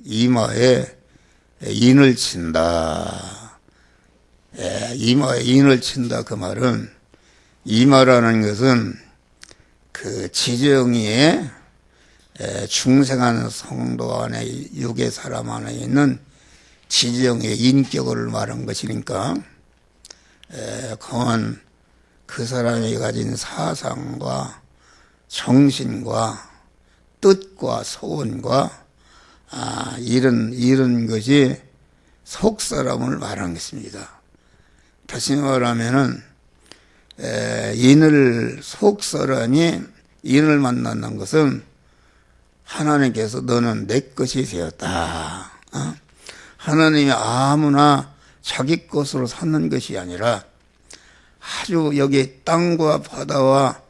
이마에 인을 친다. 이마에 인을 친다. 그 말은 이마라는 것은 그 지정이에 중생한 성도 안에 육의 사람 안에 있는 지정의 인격을 말한 것이니까 그건 그 사람이 가진 사상과 정신과 뜻과 소원과 이런 것이 속사람을 말한 것입니다. 다시 말하면은 속사람이 인을 만난다는 것은 하나님께서 너는 내 것이 되었다. 하나님이 아무나 자기 것으로 삼는 것이 아니라 아주 여기 땅과 바다와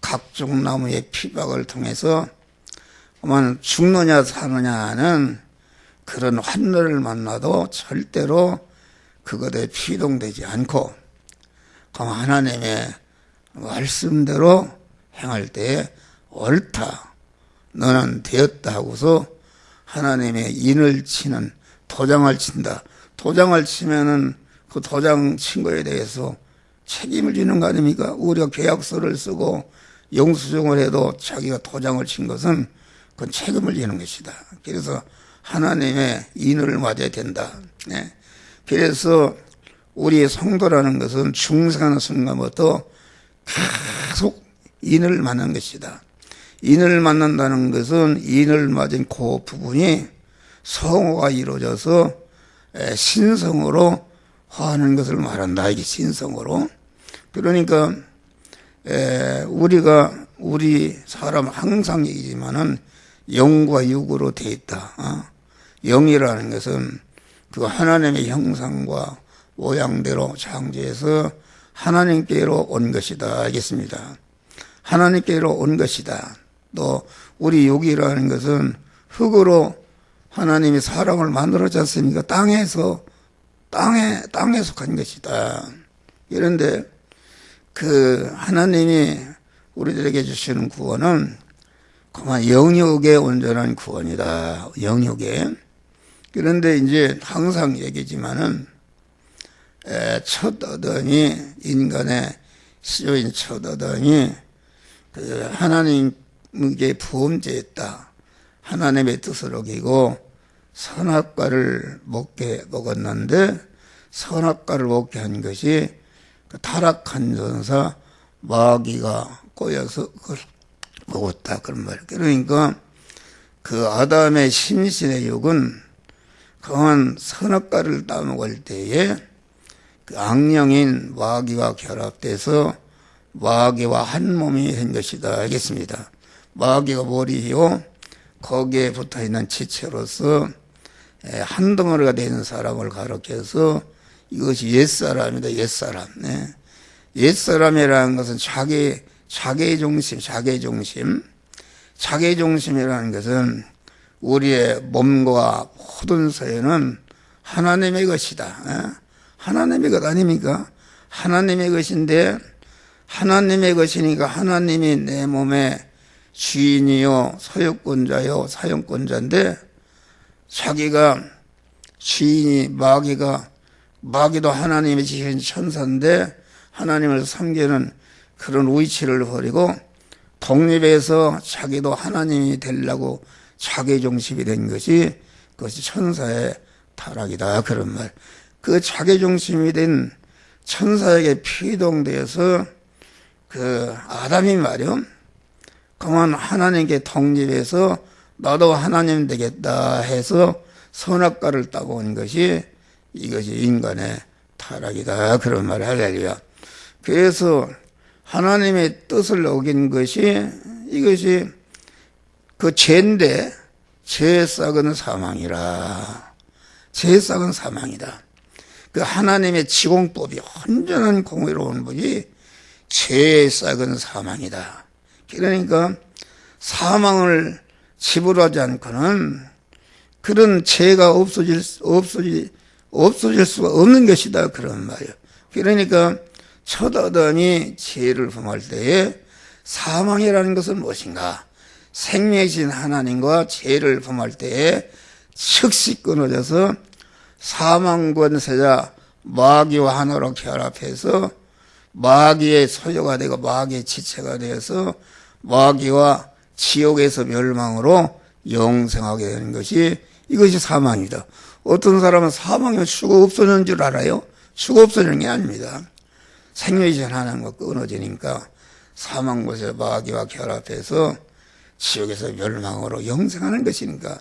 각종 나무의 피박을 통해서 죽느냐 사느냐는 그런 환난을 만나도 절대로 그것에 피동되지 않고 하나님의 말씀대로 행할 때에 옳다, 너는 되었다 하고서 하나님의 인을 치는, 도장을 친다. 도장을 치면은 그 도장 친 거에 대해서 책임을 지는 거 아닙니까? 우리가 계약서를 쓰고 영수증을 해도 자기가 도장을 친 것은 그건 책임을 지는 것이다. 그래서 하나님의 인을 맞아야 된다. 그래서 우리 성도라는 것은 중생하는 순간부터 계속 인을 만난 것이다. 인을 만난다는 것은 인을 맞은 그 부분이 성호가 이루어져서 신성으로 하는 것을 말한다. 이게 신성으로. 그러니까 우리 사람 항상 얘기지만은 영과 육으로 되어 있다. 영이라는 것은 그 하나님의 형상과 모양대로 창조해서 하나님께로 온 것이다. 알겠습니다. 하나님께로 온 것이다. 또 우리 육이라는 것은 흙으로 하나님이 사람을 만들었지 않습니까? 땅에 속한 것이다. 그런데 그 하나님이 우리들에게 주시는 구원은 그만 영육의 온전한 구원이다. 영육의. 그런데 이제 항상 얘기지만은 첫 아담이, 인간의 시조인 첫 아담이 그 하나님께 범죄했다. 하나님의 뜻을 어기고 선악과를 먹었는데 선악과를 먹게 한 것이 그 타락한 전사 마귀가 꼬여서 그걸 먹었다. 그런 말. 그러니까 그 아담의 심신의 육은 그한 선악과를 따먹을 때에 그 악령인 마귀와 결합돼서 마귀와 한 몸이 된 것이다. 알겠습니다. 마귀가 머리요, 거기에 붙어 있는 지체로서 한 덩어리가 되는 사람을 가리켜서 이것이 옛사람이다. 옛사람. 옛사람이라는 것은 자기중심이라는 것은 우리의 몸과 모든 소유는 하나님의 것이다. 하나님의 것 아닙니까? 하나님의 것인데, 하나님의 것이니까 하나님이 내 몸의 주인이요, 소유권자요, 사용권자인데, 자기가 주인이 마귀도 하나님의 지신 천사인데, 하나님을 섬기는 그런 위치를 버리고, 독립해서 자기도 하나님이 되려고 자기중심이 된 것이, 그것이 천사의 타락이다. 그런 말. 그 자기중심이 된 천사에게 피동되어서 그 아담이 말이요, 그만 하나님께 독립해서 나도 하나님 되겠다 해서 선악과를 따고 온 것이 이것이 인간의 타락이다. 그런 말. 할렐루야. 그래서 하나님의 뜻을 어긴 것이 이것이 그 죄인데, 죄의 싹은 사망이라. 죄의 싹은 사망이다. 그 하나님의 지공법이 온전한 공의로운 분이 죄의 싹은 사망이다. 그러니까 사망을 지불하지 않고는 그런 죄가 없어질 수가 없는 것이다. 그런 말이에요. 그러니까 첫 아담이 죄를 범할 때에 사망이라는 것은 무엇인가? 생명이신 하나님과 죄를 범할 때에 즉시 끊어져서 사망 권세자 마귀와 하나로 결합해서 마귀의 소유가 되고 마귀의 지체가 되어서 마귀와 지옥에서 멸망으로 영생하게 되는 것이 이것이 사망이다. 어떤 사람은 사망이 수가 없어지는 줄 알아요? 수가 없어지는 게 아닙니다. 생명이신 하나님과 끊어지니까 사망 권세 마귀와 결합해서 지옥에서 멸망으로 영생하는 것이니까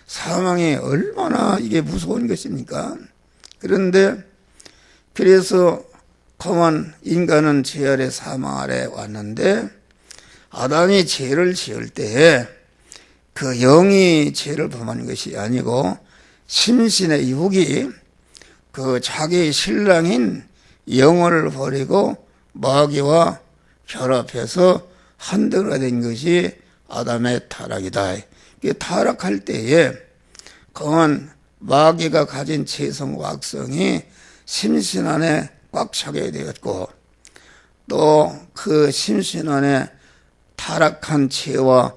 사망이 얼마나 이게 무서운 것입니까? 그런데 그래서 그만 인간은 죄 아래 사망 아래 왔는데 아담이 죄를 지을 때에 그 영이 죄를 범한 것이 아니고 심신의 육이 그 자기의 신랑인 영을 버리고 마귀와 결합해서 한덩이가 된 것이 아담의 타락이다. 타락할 때에 그만 마귀가 가진 죄성과 악성이 심신 안에 꽉 차게 되었고 또 그 심신 안에 타락한 죄와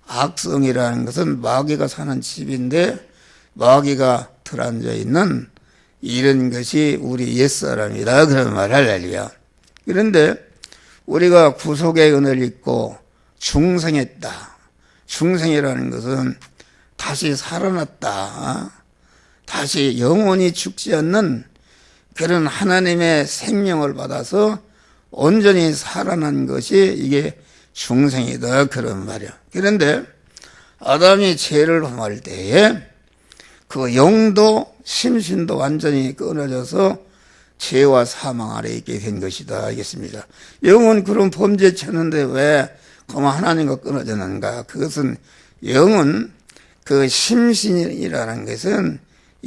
악성이라는 것은 마귀가 사는 집인데 마귀가 들어앉아 있는 이런 것이 우리 옛사람이다. 그런 말 할렐루야. 그런데 우리가 구속의 은혜를 입고 중생했다. 중생이라는 것은 다시 살아났다. 다시 영원히 죽지 않는 그런 하나님의 생명을 받아서 온전히 살아난 것이 이게 중생이다. 그런 말이야. 그런데 아담이 죄를 범할 때에 그 영도 심신도 완전히 끊어져서 죄와 사망 아래 있게 된 것이다. 알겠습니다. 영은 그런 범죄 쳤는데 왜 그만 하나님과 끊어졌는가? 그것은 영은 그 심신이라는 것은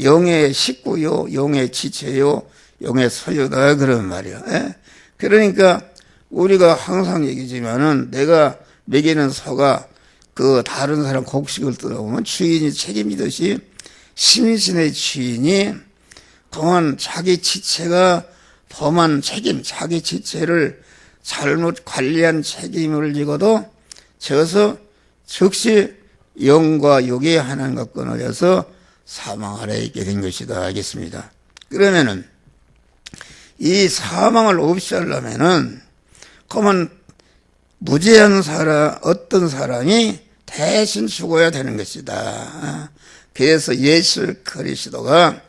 영의 식구요, 영의 지체요, 영의 소유다. 그런 말이야. 예? 그러니까 우리가 항상 얘기지만은 내가 먹이는 소가 그 다른 사람 곡식을 뜯어보면 주인이 책임지듯이 심신의 주인이 그만 자기 지체가 범한 책임, 자기 지체를 잘못 관리한 책임을 지고도 져서 즉시 영과 육이 하나님과 끊어져서 사망 아래에 있게 된 것이다. 알겠습니다. 그러면은 이 사망을 없이 하려면은 그러면 무죄한 사람, 어떤 사람이 대신 죽어야 되는 것이다. 그래서 예수 그리스도가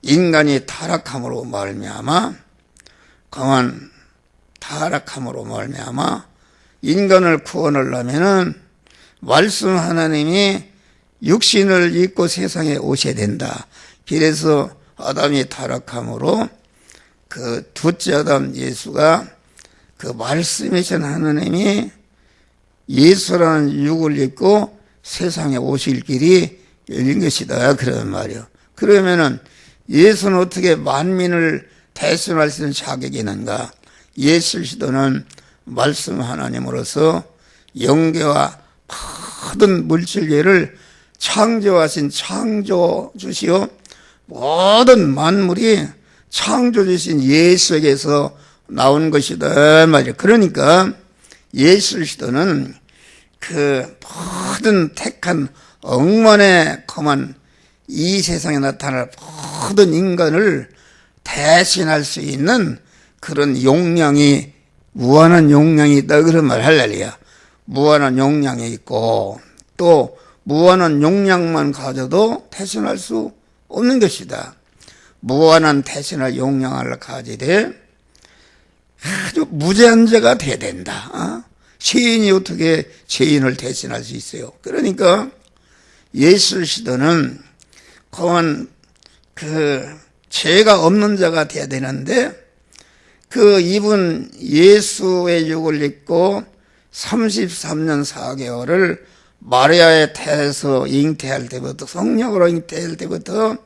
인간이 타락함으로 말미암아 그만 타락함으로 말미암아 인간을 구원하려면은 말씀 하나님이 육신을 입고 세상에 오셔야 된다. 그래서 아담이 타락함으로 그 둘째 아담 예수가 그 말씀이신 하나님이 예수라는 육을 입고 세상에 오실 길이 열린 것이다. 그런 말이요. 그러면은 예수는 어떻게 만민을 대신할 수 있는 자격이 있는가? 예수 그리스도는 말씀 하나님으로서 영계와 모든 물질계를 창조하신 창조주시오 모든 만물이 창조주신 예수에게서 나온 것이다 말이야. 그러니까 예수 그리스도는 그 모든 택한 억만의 거만 이 세상에 나타날 모든 인간을 대신할 수 있는 그런 용량이 무한한 용량이 있다. 그런 말 할렐루야. 무한한 용량이 있고 또 무한한 용량만 가져도 대신할 수 없는 것이다. 무한한 대신할 용량을 가지되 아주 무죄한 자가 돼야 된다. 죄인이 어떻게 죄인을 대신할 수 있어요? 그러니까 예수 그리스도는 그만 그 죄가 없는 자가 돼야 되는데 그 이분 예수의 육을 입고 33년 4개월을 마리아의 태에서 잉태할 때부터 성령으로 잉태할 때부터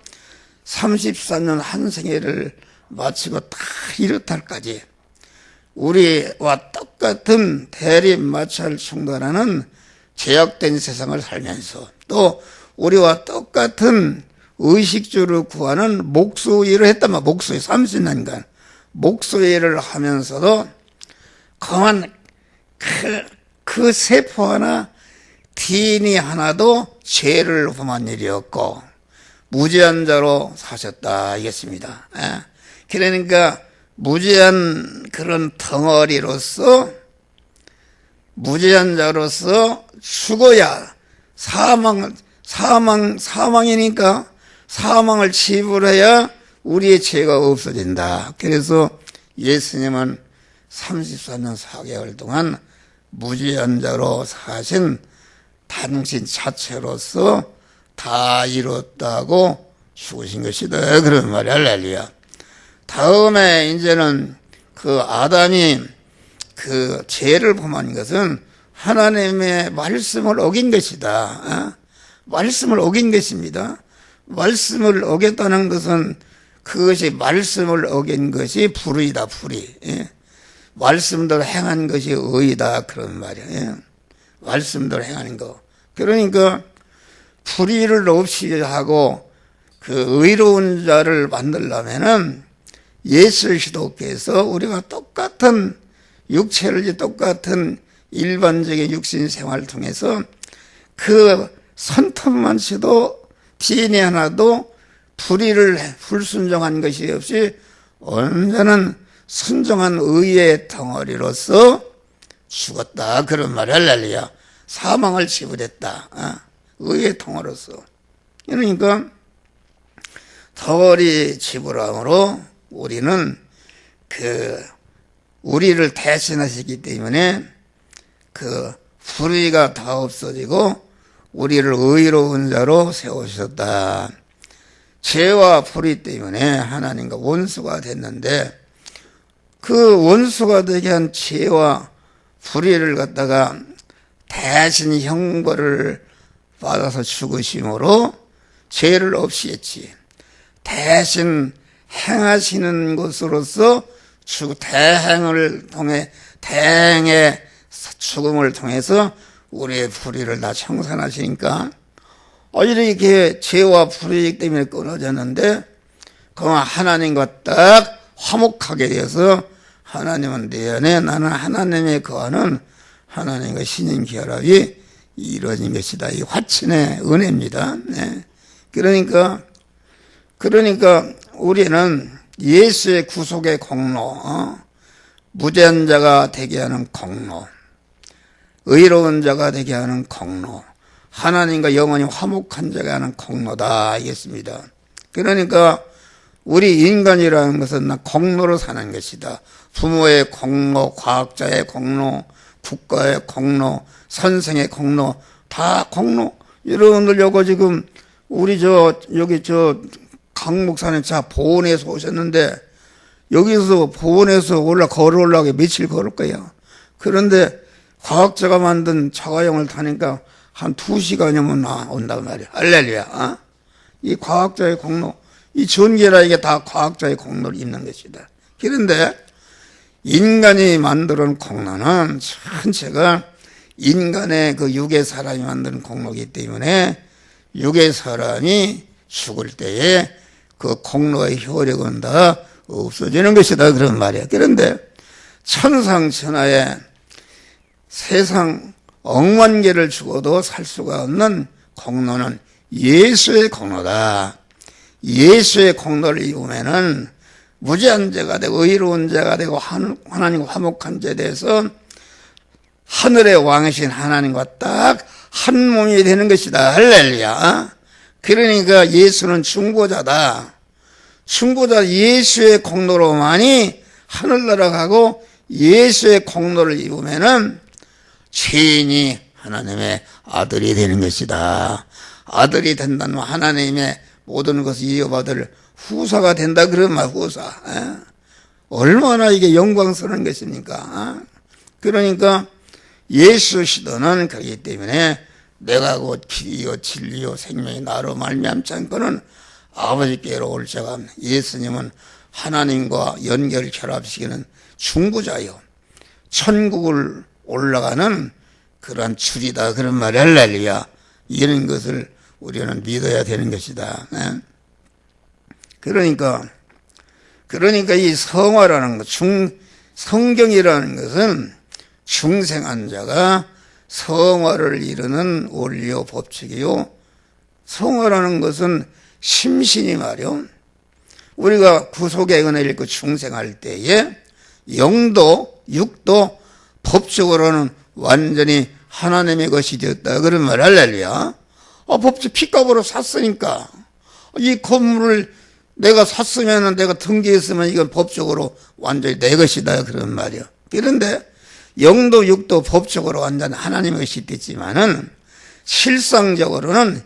33년 한 생애를 마치고 다 이렇달까지 우리와 똑같은 대립 마찰 충돌하는 제약된 세상을 살면서 또 우리와 똑같은 의식주를 구하는 목수일을 했단 말이야. 목수일 30년간 목수일을 하면서도 그만 그 세포 하나, DNA 하나도 죄를 범한 일이 없고 무죄한 자로 사셨다 이겠습니다. 그러니까 무죄한 그런 덩어리로서 무죄한 자로서 죽어야 사망이니까 사망을 치불해야 우리의 죄가 없어진다. 그래서 예수님은 34년 4개월 동안 무죄한 자로 사신 당신 자체로서 다 이뤘다고 죽으신 것이다. 그런 말이 할렐루야. 다음에 이제는 그 아담이 그 죄를 범한 것은 하나님의 말씀을 어긴 것이다. 말씀을 어긴 것입니다. 말씀을 어겼다는 것은 그것이 말씀을 어긴 것이 불의다, 불의. 말씀대로 행한 것이 의이다. 그런 말이에요. 말씀대로 행하는 거. 그러니까 불의를 없이 하고 그 의로운 자를 만들려면은 예수 그리스도께서 우리가 똑같은 육체를 똑같은 일반적인 육신 생활을 통해서 그 손톱만 쳐도 DNA 하나도 불순종한 것이 없이 온전한 순종한 의의 덩어리로서 죽었다. 그런 말이 할렐루야. 사망을 치부했다. 의의 덩어리로서. 그러니까 덩어리 치부함으로 우리는 우리를 대신하시기 때문에 그 불의가 다 없어지고 우리를 의로운 자로 세우셨다. 죄와 불의 때문에 하나님과 원수가 됐는데 그 원수가 되게 한 죄와 불의를 갖다가 대신 형벌을 받아서 죽으심으로 죄를 없이 했지. 대신 행하시는 것으로서 대행의 죽음을 통해서 우리의 불의를 다 청산하시니까 이렇게 죄와 불의 때문에 끊어졌는데 그만 하나님과 딱 화목하게 되어서 하나님은 내 안에 나는 하나님의 거하는 하나님과 신인 결합이 이루어진 것이다. 이 화친의 은혜입니다. 네. 그러니까 우리는 예수의 구속의 공로, 무죄한 자가 되게 하는 공로, 의로운 자가 되게 하는 공로, 하나님과 영원히 화목한 자가 하는 공로다 이겠습니다. 그러니까 우리 인간이라는 것은 공로로 사는 것이다. 부모의 공로, 과학자의 공로, 국가의 공로, 선생의 공로, 다 공로. 여러분들 요거 지금 우리 여기 강 목사님 보원에서 오셨는데 여기서 보원에서 걸어 올라가게 며칠 걸을 거야. 그런데 과학자가 만든 자가용을 타니까 한 2시간이면 온단 말이야. 할렐루야. 이 과학자의 공로, 이 전개라 이게 다 과학자의 공로를 있는 것이다. 그런데 인간이 만들어 놓은 공로는 전체가 인간의 그 육의 사람이 만드는 공로이기 때문에 육의 사람이 죽을 때에 그 공로의 효력은 다 없어지는 것이다. 그런 말이야. 그런데 천상천하에 세상 억만 개를 죽어도 살 수가 없는 공로는 예수의 공로다. 예수의 공로를 입으면은 무죄한 자가 되고 의로운 자가 되고 하나님과 화목한 자에 대해서 하늘의 왕이신 하나님과 딱 한 몸이 되는 것이다. 할렐루야. 그러니까 예수는 중보자다. 중보자 예수의 공로로만이 하늘나라 가고 예수의 공로를 입으면은 죄인이 하나님의 아들이 되는 것이다. 아들이 된다면 하나님의 모든 것을 이어받을 후사가 된다. 그런 말, 후사. 얼마나 이게 영광스러운 것입니까? 그러니까 예수 시도는 그렇기 때문에 내가 곧 길이요 진리요 생명이 나로 말미암지 않고는 아버지께로 올 자가 없네. 예수님은 하나님과 연결 결합시키는 중보자요, 천국을 올라가는 그러한 줄이다. 그런 말이 할렐루야. 이런 것을 우리는 믿어야 되는 것이다. 그러니까 이 성화라는 것, 성경이라는 것은 중생한 자가 성화를 이루는 원리요 법칙이요. 성화라는 것은 심신이 말이요. 우리가 구속의 은혜를 읽고 중생할 때에 영도, 육도 법적으로는 완전히 하나님의 것이 되었다. 그런 말 할렐루야. 법적 핏값으로 샀으니까 이 건물을 내가 샀으면 내가 등기했으면 이건 법적으로 완전히 내 것이다. 그런 말이요. 그런데 영도, 육도 법적으로 완전 하나님의 것이 됐지만은 실상적으로는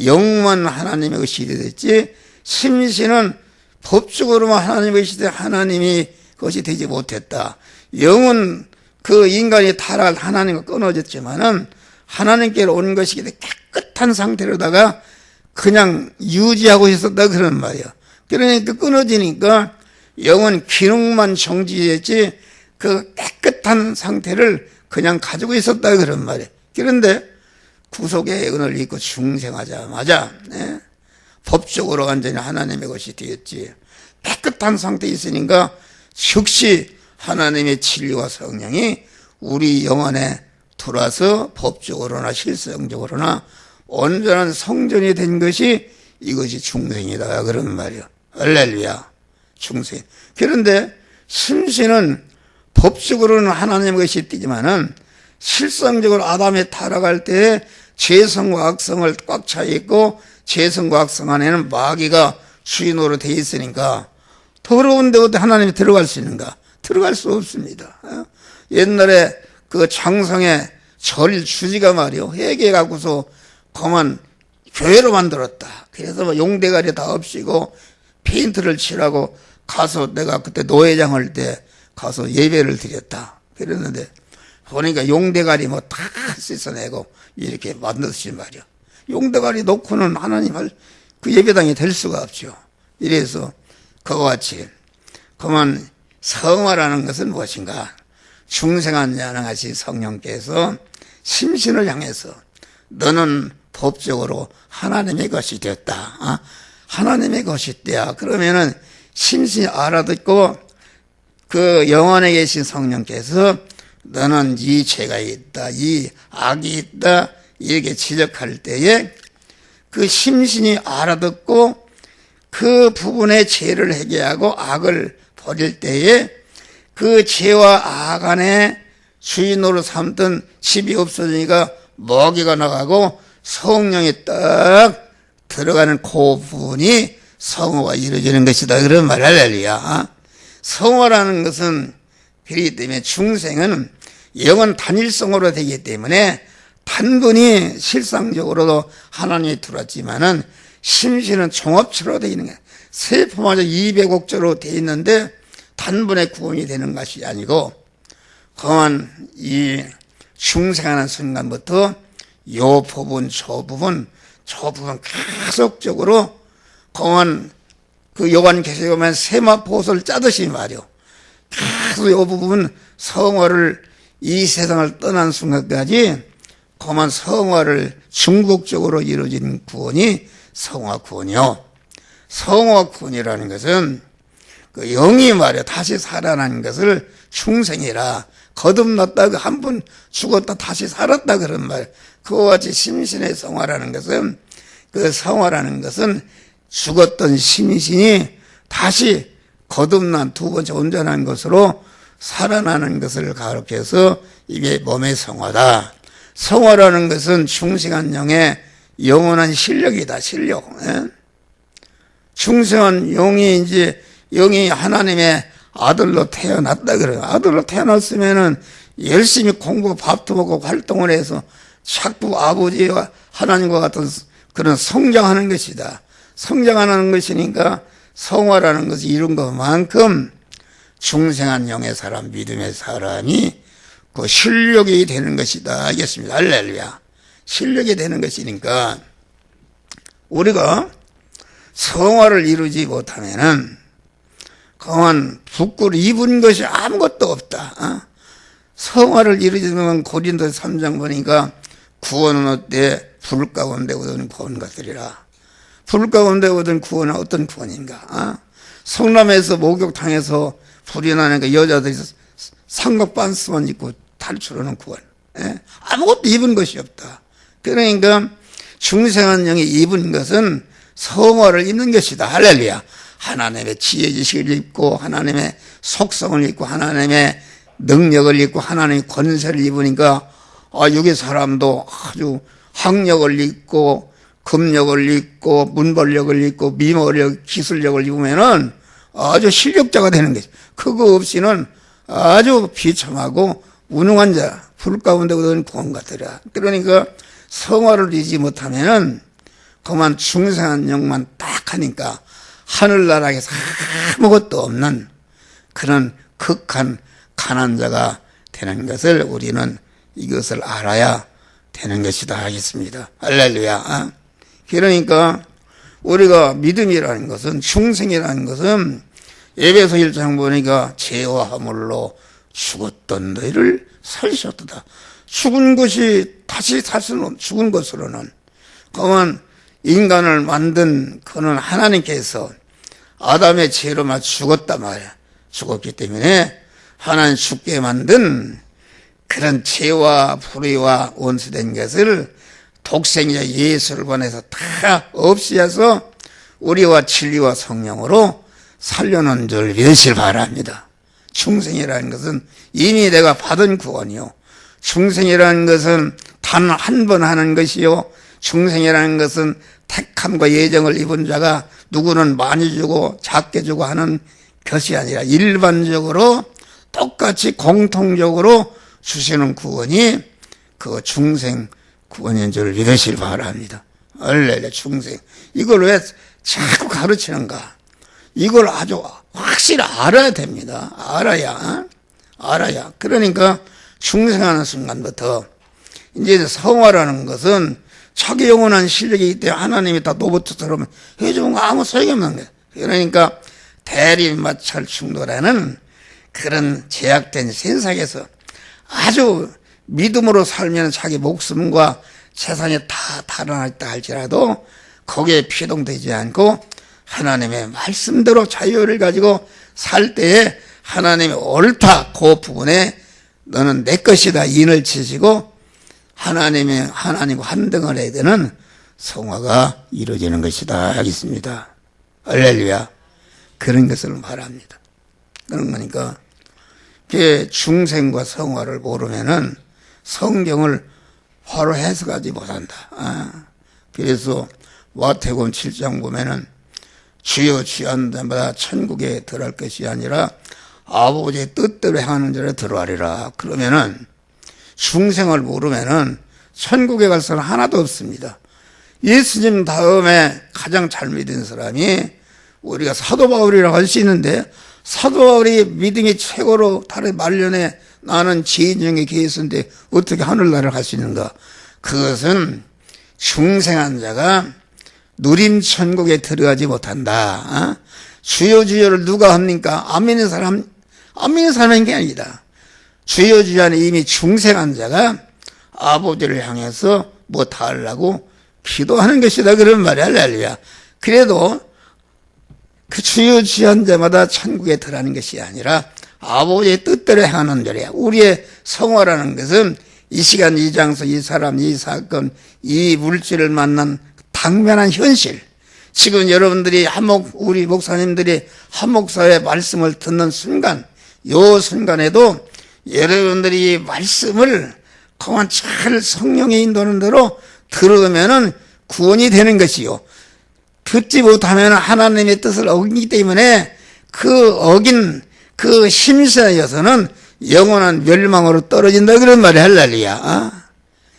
영만 하나님의 것이 됐지 심신은 법적으로만 하나님의 것이 돼 하나님이 것이 되지 못했다. 영은 그 인간이 타락할 하나님과 끊어졌지만은 하나님께로 온 것이기 때문에 깨끗한 상태로다가 그냥 유지하고 있었다. 그런 말이야. 그러니까 끊어지니까 영은 기능만 정지했지 그 깨끗한 상태를 그냥 가지고 있었다. 그런 말이야. 그런데 구속의 은혜를 입고 중생하자마자 법적으로 완전히 하나님의 것이 되었지. 깨끗한 상태에 있으니까 즉시 하나님의 진리와 성령이 우리 영혼에 들어와서 법적으로나 실성적으로나 온전한 성전이 된 것이 이것이 중생이다. 그런 말이야. 할렐루야. 중생. 그런데 심신은 법적으로는 하나님의 것이 되지만은 실상적으로 아담에 타락할 때에 죄성과 악성을 꽉 차 있고 죄성과 악성 안에는 마귀가 주인으로 되어 있으니까 더러운데 어떻게 하나님이 들어갈 수 있는가? 들어갈 수 없습니다. 옛날에 그 장성의 절 주지가 말이요. 회개 갖고서 그만 교회로 만들었다. 그래서 용대가리 다 없이고 페인트를 칠하고 가서 내가 그때 노회장 할 때 가서 예배를 드렸다. 그랬는데 보니까 용대가리 뭐 다 씻어내고 이렇게 만들었지 말이요. 용대가리 놓고는 하나님을 그 예배당이 될 수가 없죠. 이래서 그와 같이 그만 성화라는 것은 무엇인가? 중생한 자는 같이 성령께서 심신을 향해서 너는 법적으로 하나님의 것이 되었다. 하나님의 것이 되야. 그러면은 심신이 알아듣고 그 영혼에 계신 성령께서 너는 이 죄가 있다, 이 악이 있다 이렇게 지적할 때에 그 심신이 알아듣고 그 부분의 죄를 해결하고 악을 버릴 때에 그 죄와 악 안에 주인으로 삼던 집이 없어지니까 먹이가 나가고 성령이 딱 들어가는 그 부분이 성화가 이루어지는 것이다. 그런 말 할렐루야. 성화라는 것은 그렇기 때문에 중생은 영은 단일성으로 되기 때문에 단분이 실상적으로도 하나님이 들어왔지만은 심신은 종합체로 되어 있는 거예요. 세포마저 200억조로 되어 있는데 단분의 구원이 되는 것이 아니고 그만 이 중생하는 순간부터 요 부분 저 부분 계속적으로 그만 그 요한계시록에 보면 세마포옷을 짜듯이 말이요. 계속 요 부분 성화를 이 세상을 떠난 순간까지 그만 성화를 중국적으로 이루어진 구원이 성화구원이요. 성화구원이라는 것은 그 영이 말이야 다시 살아나는 것을 중생이라 거듭났다 한 번 죽었다 다시 살았다 그런 말. 그와 같이 심신의 성화라는 것은 그 성화라는 것은 죽었던 심신이 다시 거듭난 두 번째 온전한 것으로 살아나는 것을 가르쳐서 이게 몸의 성화다. 성화라는 것은 중생한 영의 영원한 실력이다. 실력. 중생한 영이 이제 영이 하나님의 아들로 태어났다 그래요. 아들로 태어났으면은 열심히 공부 밥도 먹고 활동을 해서 자꾸 아버지와 하나님과 같은 그런 성장하는 것이다. 성장하는 것이니까 성화라는 것이 이룬 것만큼 중생한 영의 사람, 믿음의 사람이 그 실력이 되는 것이다. 알겠습니다. 할렐루야. 실력이 되는 것이니까 우리가 성화를 이루지 못하면은 그만 부끄러 입은 것이 아무것도 없다. 성화를 이루지면 고린도 3장 보니까 구원은 어때? 불 가운데 얻은 구원 같으리라. 불 가운데 얻은 구원은 어떤 구원인가? 성남에서 목욕탕에서 불이 나니까 여자들이 삼각 반스만 입고 탈출하는 구원. 아무것도 입은 것이 없다. 그러니까 중생한 영이 입은 것은 성화를 입는 것이다. 할렐루야. 하나님의 지혜 지식을 입고 하나님의 속성을 입고 하나님의 능력을 입고 하나님의 권세를 입으니까 여기 사람도 아주 학력을 입고 금력을 입고 문벌력을 입고 미모력 기술력을 입으면은 아주 실력자가 되는 것이. 그거 없이는 아주 비참하고 무능한 자, 불 가운데 얻은 구원 같더라. 그러니까 성화를 이루지 못하면은 그만 중생한 영만 딱 하니까 하늘나라에서 아무것도 없는 그런 극한 가난한 자가 되는 것을 우리는 이것을 알아야 되는 것이다 하겠습니다. 할렐루야. 그러니까 우리가 믿음이라는 것은 중생이라는 것은 에베소 1장 보니까 죄와 허물로 죽었던 너희를 살리셨도다. 죽은 것이 다시 살 수는 죽은 것으로는 그만 인간을 만든 그는 하나님께서 아담의 죄로만 죽었단 말이야. 죽었기 때문에 하나님 죽게 만든 그런 죄와 불의와 원수된 것을 독생자 예수를 보내서 다 없애서 우리와 진리와 성령으로 살려놓은 줄 믿으시길 바랍니다. 중생이라는 것은 이미 내가 받은 구원이요. 중생이라는 것은 단 한 번 하는 것이요. 중생이라는 것은 택함과 예정을 입은 자가 누구는 많이 주고 작게 주고 하는 것이 아니라 일반적으로 똑같이 공통적으로 주시는 구원이 그 중생 구원인 줄 믿으시길 바랍니다. 얼레레 중생. 이걸 왜 자꾸 가르치는가? 이걸 아주 확실히 알아야 됩니다. 알아야. 그러니까 중생하는 순간부터 이제 성화라는 것은 자기 영원한 실력이 있대 하나님이 다 로봇처럼 해주면 아무 소용없는 거예요. 그러니까 대립마찰 충돌하는 그런 제약된 세상에서 아주 믿음으로 살면 자기 목숨과 재산이 다 달아났다 할지라도 거기에 피동되지 않고 하나님의 말씀대로 자유를 가지고 살 때에 하나님이 옳다 그 부분에 너는 내 것이다 인을 치시고 하나님과 한등을 해야 되는 성화가 이루어지는 것이다 하겠습니다. 할렐루야. 그런 것을 말합니다. 그런 거니까 중생과 성화를 모르면은 성경을 바로 해석하지 못한다. 그래서 마태복음 7장 보면은 주여 주여하는 데마다 천국에 들어갈 것이 아니라 아버지의 뜻대로 행하는 자를 들어가리라. 그러면은 중생을 모르면은 천국에 갈 사람 하나도 없습니다. 예수님 다음에 가장 잘 믿은 사람이 우리가 사도 바울이라고 할 수 있는데 사도 바울이 믿음이 최고로 다른 말년에 나는 죄인 중에 계수인데 어떻게 하늘나라를 갈 수 있는가? 그것은 중생한 자가 누림 천국에 들어가지 못한다. 주여 주여를 누가 합니까? 안 믿는 사람인 게 아니다. 주여 주여는 이미 중생한 자가 아버지를 향해서 뭐 다 하려고 기도하는 것이다 그런 말이야. 할렐루야. 그래도 그 주여 주여한 자마다 천국에 들어가는 것이 아니라 아버지의 뜻대로 행하는 자리야. 우리의 성화라는 것은 이 시간 이 장소 이 사람 이 사건 이 물질을 만난 당면한 현실. 지금 여러분들이 우리 목사님들이 한목사의 말씀을 듣는 순간 요 순간에도 여러분들이 말씀을 그만 잘 성령의 인도하는 대로 들으면은 구원이 되는 것이요. 듣지 못하면 하나님의 뜻을 어기기 때문에 그 어긴 그 심사여서는 영원한 멸망으로 떨어진다 그런 말이 할렐루야.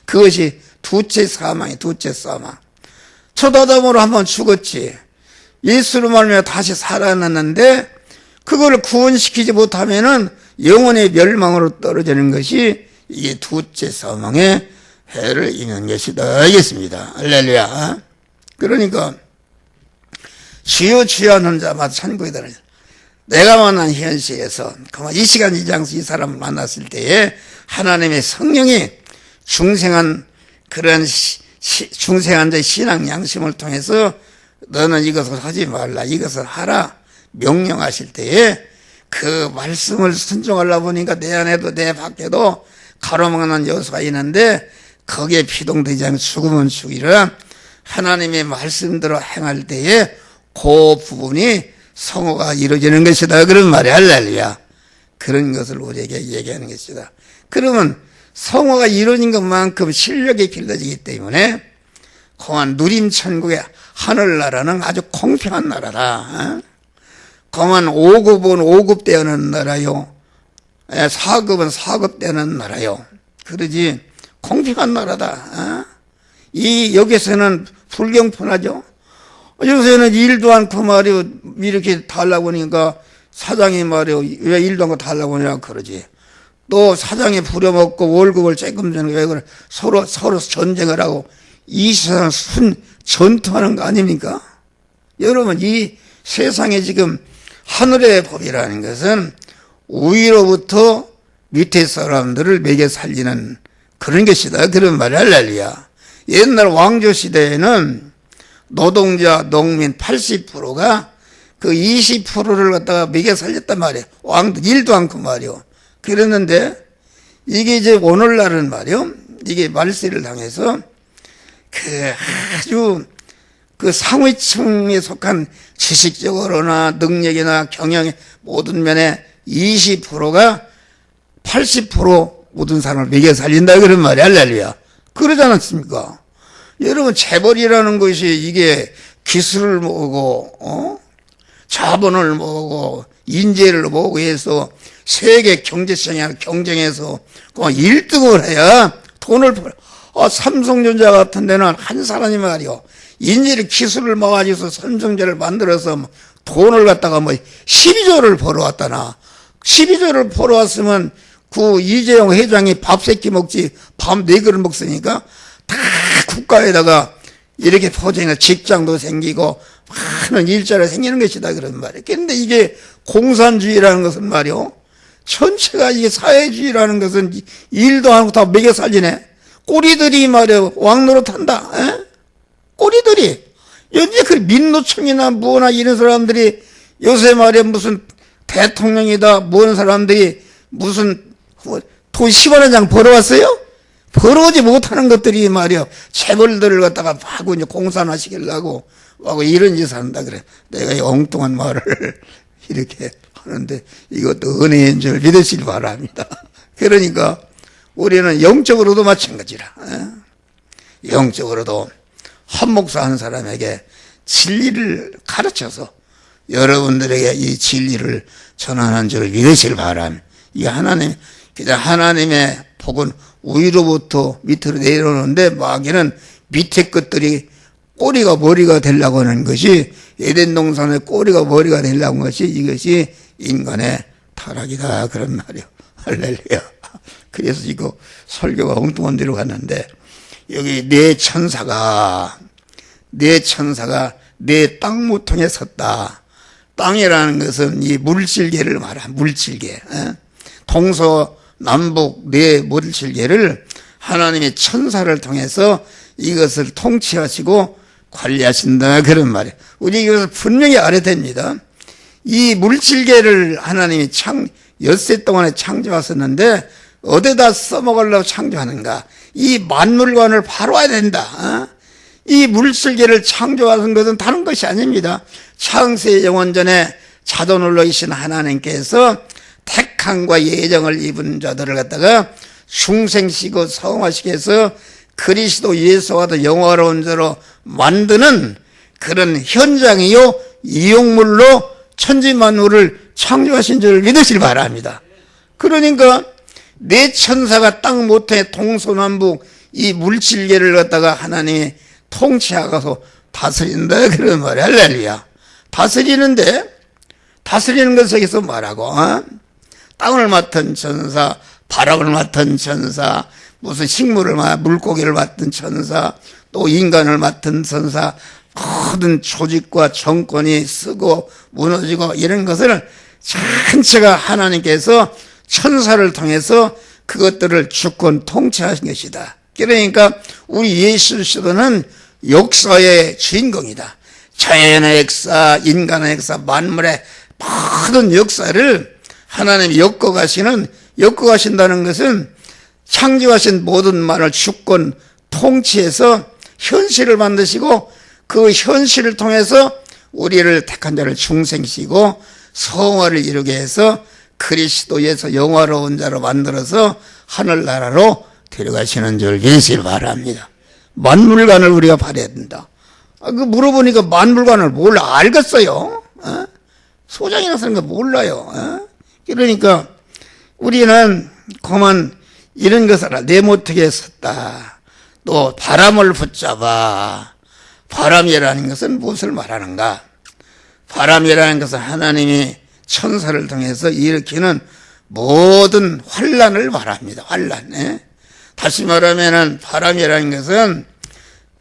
그것이 두째 사망. 첫 아담으로 한번 죽었지. 예수로 말미암아 다시 살아났는데 그걸 구원시키지 못하면은 영원의 멸망으로 떨어지는 것이 이게 두째 사망의 해를 입는 것이다 알겠습니다. 할렐루야. 그러니까 주여 주여 하는 자마다 천국에 들어가요. 내가 만난 현실에서 이 시간 이 장소 이 사람을 만났을 때에 하나님의 성령이 중생한 그런 중생한 자의 신앙 양심을 통해서 너는 이것을 하지 말라 이것을 하라 명령하실 때에 그 말씀을 순종하려고 보니까 내 안에도 내 밖에도 가로막는 요소가 있는데 거기에 피동되지 않고 죽으면 죽이라 하나님의 말씀대로 행할 때에 그 부분이 성호가 이루어지는 것이다. 그런 말이 할렐루야. 그런 것을 우리에게 얘기하는 것이다. 그러면 성호가 이루어진 것만큼 실력이 길러지기 때문에 공안 누림천국의 하늘나라는 아주 공평한 나라다. 공안 5급은 5급 되는 나라요. 4급은 4급 되는 나라요. 그러지 공평한 나라다. 여기서는 불경편하죠. 요새는 일도 않고 말이요 이렇게 달라고 하니까 사장이 말이요 왜 일도 않고 달라고 하냐고 그러지. 또 사장이 부려먹고 월급을 조금 주는 왜 그래 서로 전쟁을 하고 이 세상은 순 전투하는 거 아닙니까? 여러분 이 세상에 지금 하늘의 법이라는 것은 위로부터 밑에 사람들을 먹여 살리는 그런 것이다. 그런 말이 할렐루야. 옛날 왕조 시대에는 노동자, 농민 80%가 그 20%를 갖다가 먹여 살렸단 말이에요. 왕도 일도 않고 말이요. 그랬는데 이게 이제 오늘날은 말이요. 이게 말세를 당해서 그 아주 그 상위층에 속한 지식적으로나 능력이나 경영의 모든 면에 20%가 80% 모든 사람을 먹여 살린다 그런 말이 할렐루야. 그러지 않았습니까? 여러분 재벌이라는 것이 이게 기술을 모으고 자본을 모으고 인재를 모으고 해서 세계 경제시장에 경쟁해서 1등을 해야 돈을 벌어. 삼성전자 같은 데는 한 사람이 말이요 인재를 기술을 모아줘서 삼성전자를 만들어서 돈을 갖다가 12조를 벌어왔다나 12조를 벌어왔으면 그 이재용 회장이 밥 세끼 먹지 밥 4그릇 먹으니까 다 국가에다가 이렇게 포장해서 직장도 생기고 많은 일자리가 생기는 것이다 그런 말이에요. 그런데 이게 공산주의라는 것은 말이요 전체가 이게 사회주의라는 것은 일도 안 하고 다 먹여 살리네. 꼬리들이 말이요 왕노릇한다. 꼬리들이 연재 그 민노총이나 뭐나 이런 사람들이 요새 말이야 무슨 대통령이다 뭔 사람들이 무슨 돈 10원 한 장 벌어왔어요? 벌어오지 못하는 것들이 말이야 재벌들을 갖다가 하고 이제 공산화시키려고 하고 이런 짓을 한다 그래. 내가 이 엉뚱한 말을 이렇게 하는데 이것도 은혜인 줄 믿으시기 바랍니다. 그러니까 우리는 영적으로도 마찬가지라. 영적으로도 한 목사 한 사람에게 진리를 가르쳐서 여러분들에게 이 진리를 전하는 줄 믿으시기 바랍니다. 이게 하나님의 복은 위로부터 밑으로 내려오는데 마귀는 밑에 것들이 꼬리가 머리가 되려고 하는 것이 에덴 동산의 꼬리가 머리가 되려고 하는 것이 이것이 인간의 타락이다 그런 말이요. 할렐루야. 그래서 이거 설교가 엉뚱한 데로 갔는데 여기 내 천사가 내 땅무통에 섰다. 땅이라는 것은 이 물질계를 말한 물질계. 동서남북 네 물질계를 하나님의 천사를 통해서 이것을 통치하시고 관리하신다 그런 말이에요. 우리 이것을 분명히 알아야 됩니다. 이 물질계를 하나님이 엿새 동안에 창조하셨는데 어디다 써먹으려고 창조하는가? 이 만물관을 바로와야 된다. 이 물질계를 창조하신 것은 다른 것이 아닙니다. 창세 영원전에 자도늘로 이신 하나님께서 택함과 예정을 입은 자들을 갖다가 중생시고 성화시켜 서 그리스도 예수와도 영화로운 자로 만드는 그런 현장이요 이용물로 천지만물을 창조하신 줄 믿으시기 바랍니다. 그러니까 내 천사가 땅 모태의 동서남북 이 물질계를 갖다가 하나님이 통치하고서 다스린다 그런 말이야. 할렐루야. 다스리는 것에서 말하고 땅을 맡은 천사, 바람을 맡은 천사, 무슨 식물을 물고기를 맡은 천사, 또 인간을 맡은 천사, 모든 조직과 정권이 쓰고 무너지고 이런 것을 전체가 하나님께서 천사를 통해서 그것들을 주권 통치하신 것이다. 그러니까 우리 예수 그리스도는 역사의 주인공이다. 자연의 역사, 인간의 역사, 만물의 모든 역사를 하나님이 엮어가신다는 것은 창조하신 모든 만을 주권 통치해서 현실을 만드시고 그 현실을 통해서 우리를 택한 자를 중생시키고 성화를 이루게 해서 그리스도에서 영화로운 자로 만들어서 하늘나라로 데려가시는 줄 믿으시길 바랍니다. 만물관을 우리가 바라야 된다. 그 물어보니까 만물관을 뭘 알겠어요? 소장이나 쓰는 거 몰라요. 그러니까 우리는 그만 이런 것을 내모트게 썼다. 또 바람을 붙잡아. 바람이라는 것은 무엇을 말하는가? 바람이라는 것은 하나님이 천사를 통해서 일으키는 모든 환란을 말합니다. 환란. 다시 말하면은 바람이라는 것은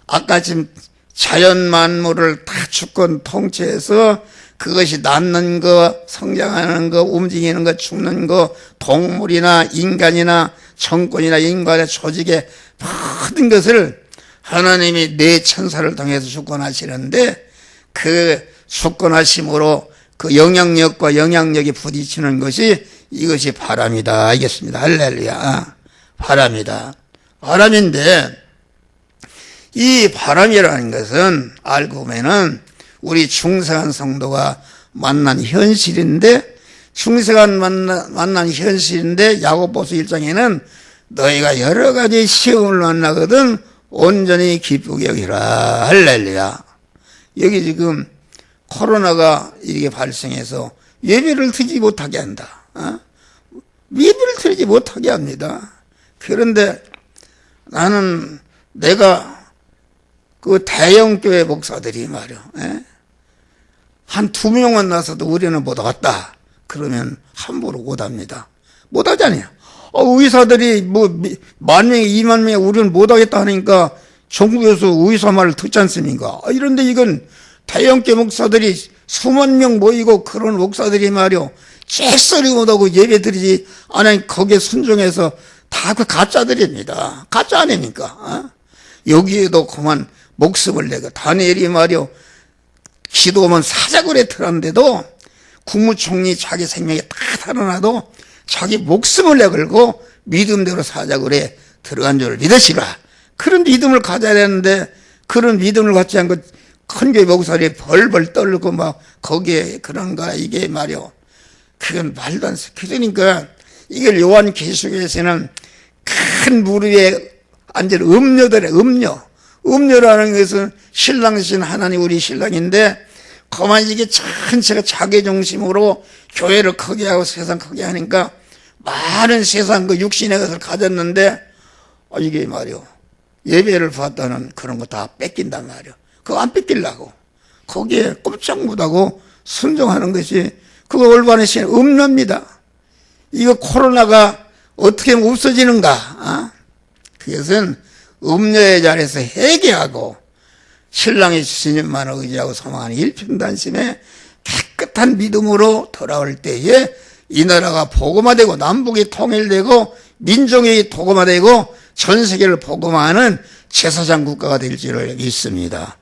아까 지금 자연 만물을 다 주권 통치해서 그것이 낳는 거, 성장하는 거, 움직이는 거, 죽는 거, 동물이나 인간이나 정권이나 인간의 조직의 모든 것을 하나님이 내 천사를 통해서 주권하시는데 그 주권하심으로 그 영향력과 영향력이 부딪히는 것이 이것이 바람이다. 알겠습니다. 할렐루야. 바람이다. 바람인데 이 바람이라는 것은 알고 보면은 우리 중생한 성도가 만난 현실인데 중생한 만난 현실인데 야고보서 1장에는 너희가 여러 가지 시험을 만나거든 온전히 기쁘게 여기라. 할렐루야. 여기 지금 코로나가 이렇게 발생해서 예배를 드리지 못하게 한다. 예배를 드리지 못하게 합니다. 그런데 나는 내가 그 대형교회 목사들이 말이야. 한 2명만 나서도 우리는 못 왔다. 그러면 함부로 못합니다. 못하잖아요. 의사들이 뭐 10,000명이 20,000명이 우리는 못하겠다 하니까 전국에서 의사 말을 듣지 않습니까? 이런데 이건 대형교회 목사들이 수만 명 모이고 그런 목사들이 말이요. 잭소리 못하고 예배 드리지 않으니 거기에 순종해서 다 그 가짜들입니다. 가짜 아닙니까? 여기에도 그만 목숨을 내고 다니엘이 말이요. 기도하면 사자굴에 들었는데도 국무총리 자기 생명이 다 살아나도 자기 목숨을 내걸고 믿음대로 사자굴에 들어간 줄 믿으시라. 그런 믿음을 가져야 되는데 그런 믿음을 갖지 않고 큰 교회 목사들이 벌벌 떨고 막 거기에 그런가 이게 말이요. 그건 말도 안 돼. 그러니까 이걸 요한계시록에서는 큰 물 위에 앉은 음녀들의 음녀. 음녀라는 것은 신랑이신 하나님 우리 신랑인데 그만 이게 전체가 자기 중심으로 교회를 크게 하고 세상 크게 하니까 많은 세상 그 육신의 것을 가졌는데 이게 말이요. 예배를 받다는 그런 거 다 뺏긴단 말이요. 그거 안 뺏기려고. 거기에 꼼짝 못하고 순종하는 것이 그거 올바른 신 음녀입니다. 이거 코로나가 어떻게 하면 없어지는가? 그것은 음녀의 자리에서 회개하고 신랑이 주님만 의지하고 소망하는 일편단심에 깨끗한 믿음으로 돌아올 때에 이 나라가 복음화되고 남북이 통일되고 민족이 복음화되고 전 세계를 복음화하는 제사장 국가가 될 줄을 믿습니다.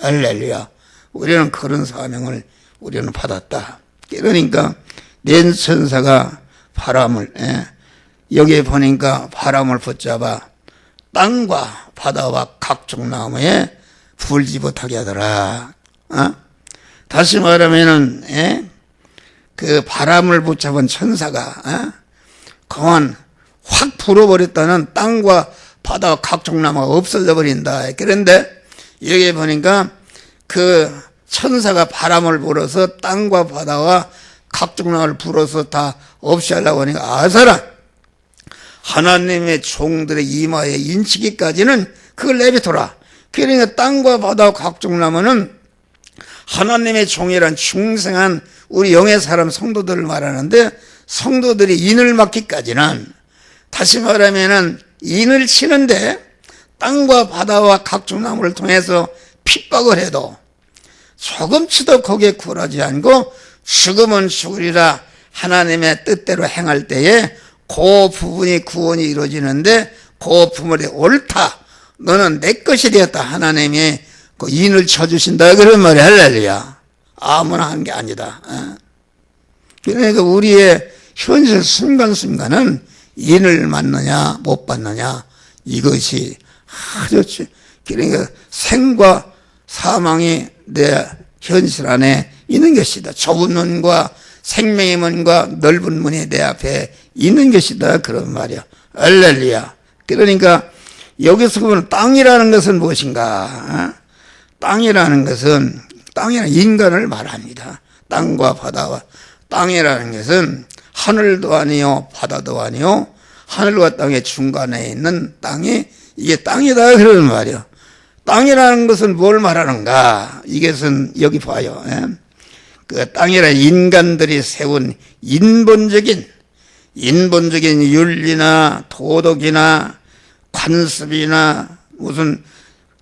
할렐루야. 우리는 그런 사명을 우리는 받았다. 그러니까 낸 천사가 바람을 여기에 보니까 바람을 붙잡아 땅과 바다와 각종 나무에 불지 못하게 하더라. 다시 말하면은 그 바람을 붙잡은 천사가 그만 확 불어버렸다는 땅과 바다와 각종 나무가 없어져 버린다. 그런데 여기에 보니까 그 천사가 바람을 불어서 땅과 바다와 각종 나무를 불어서 다 없이 하려고 하니까 아사라 하나님의 종들의 이마에 인치기까지는 그걸 내비둬라. 그러니까 땅과 바다와 각종 나무는 하나님의 종이란 중생한 우리 영의 사람 성도들을 말하는데 성도들이 인을 맡기까지는 다시 말하면은 인을 치는데 땅과 바다와 각종 나무를 통해서 핍박을 해도 조금치도 거기에 굴하지 않고 죽으면 죽으리라 하나님의 뜻대로 행할 때에 그 부분이 구원이 이루어지는데 그 부분이 옳다. 너는 내 것이 되었다. 하나님이 그 인을 쳐주신다. 그런 말이 할렐루야. 아무나 한 게 아니다. 그러니까 우리의 현실 순간순간은 인을 받느냐 못 받느냐, 이것이 아주, 그러니까 생과 사망이 내 현실 안에 있는 것이다. 좁은 문과 생명의 문과 넓은 문이 내 앞에 있는 것이다, 그런 말이야. 할렐루야. 그러니까 여기서 보면 땅이라는 것은 무엇인가? 땅이라는 인간을 말합니다. 땅과 바다와. 땅이라는 것은 하늘도 아니요 바다도 아니요 하늘과 땅의 중간에 있는 땅이, 이게 땅이다, 그런 말이요. 땅이라는 것은 뭘 말하는가? 이것은 여기 봐요. 그 땅이라 인간들이 세운 인본적인 윤리나 도덕이나 관습이나 무슨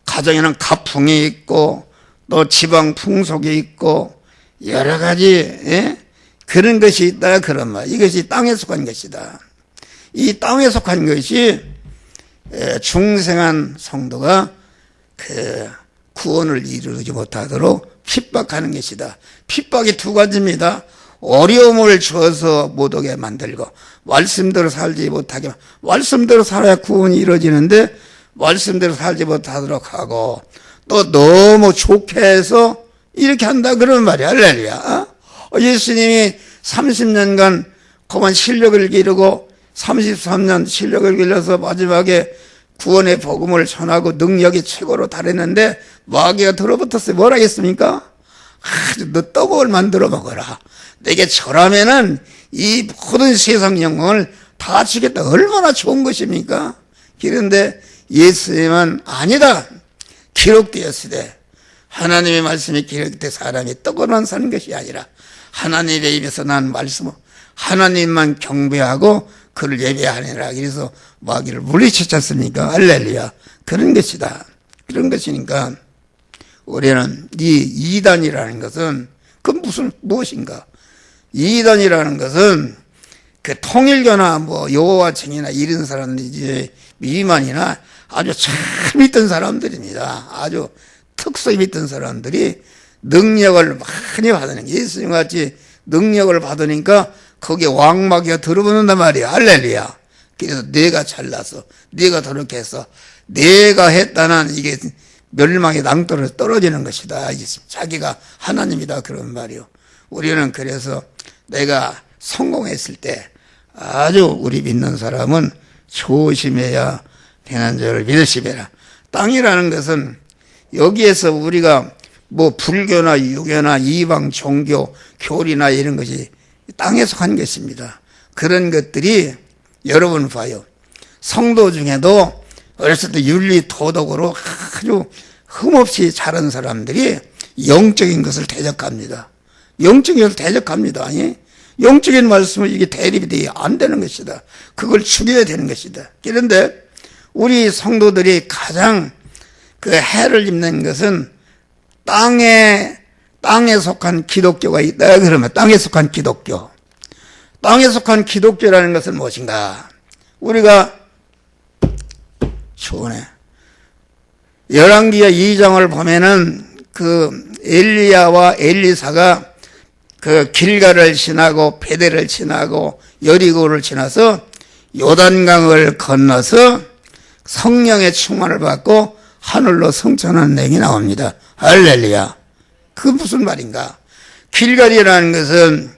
가정에는 가풍이 있고 또 지방 풍속이 있고 여러 가지 그런 것이 있다, 그런 말. 이것이 땅에 속한 것이다. 이 땅에 속한 것이 중생한 성도가 그 구원을 이루지 못하도록 핍박하는 것이다. 핍박이 두 가지입니다. 어려움을 줘서 못 오게 만들고, 말씀대로 살지 못하게, 말씀대로 살아야 구원이 이루어지는데 말씀대로 살지 못하도록 하고, 또 너무 좋게 해서 이렇게 한다, 그런 말이야. 할렐루야. 예수님이 30년간 그만 실력을 기르고 33년 실력을 길러서 마지막에 구원의 복음을 전하고 능력이 최고로 달했는데 마귀가 들어붙었어요. 뭐라 했습니까? 너 떡을 만들어 먹어라. 내게 절하면은 이 모든 세상 영광을 다 주겠다. 얼마나 좋은 것입니까? 그런데 예수님은 아니다. 기록되었으되, 하나님의 말씀이 기록돼 사람이 떡으로만 사는 것이 아니라 하나님의 입에서 난 말씀, 하나님만 경배하고 그를 예배하느라. 그래서 마귀를 물리쳤지 않습니까? 할렐루야. 그런 것이다. 그런 것이니까 우리는 이 이단이라는 것은 그 무엇인가? 이단이라는 것은 그 통일교나 뭐 여호와 증이나 이런 사람들이 이제 미만이나 아주 잘 믿던 사람들입니다. 아주 특수히 믿던 사람들이 능력을 많이 받으니까, 예수님 같이 능력을 받으니까 거기에 왕마귀가 들어붙는단 말이야. 할렐루야. 그래서 내가 잘나서, 내가 저렇게 해서, 내가 했다는 이게 멸망의 낭떠러 떨어지는 것이다. 자기가 하나님이다, 그런 말이요. 우리는 그래서 내가 성공했을 때 아주 우리 믿는 사람은 조심해야 되는 줄을 믿으시라. 땅이라는 것은 여기에서 우리가 뭐 불교나 유교나 이방 종교, 교리나 이런 것이 땅에 속한 것입니다. 그런 것들이 여러분 봐요. 성도 중에도 어렸을 때 윤리 도덕으로 아주 흠없이 자란 사람들이 영적인 것을 대적합니다. 영적인 것을 대적합니다. 영적인 말씀은 이게 대립이 안 되는 것이다. 그걸 죽여야 되는 것이다. 그런데 우리 성도들이 가장 그 해를 입는 것은 땅에 속한 기독교가 있다. 그러면 땅에 속한 기독교. 땅에 속한 기독교라는 것은 무엇인가? 우리가 좋네. 열왕기하 2장을 보면은 그 엘리야와 엘리사가 그 길가를 지나고 베델을 지나고 여리고를 지나서 요단강을 건너서 성령의 충만을 받고 하늘로 승천하는 내용이 나옵니다. 할렐루야. 그 무슨 말인가? 길갈이라는 것은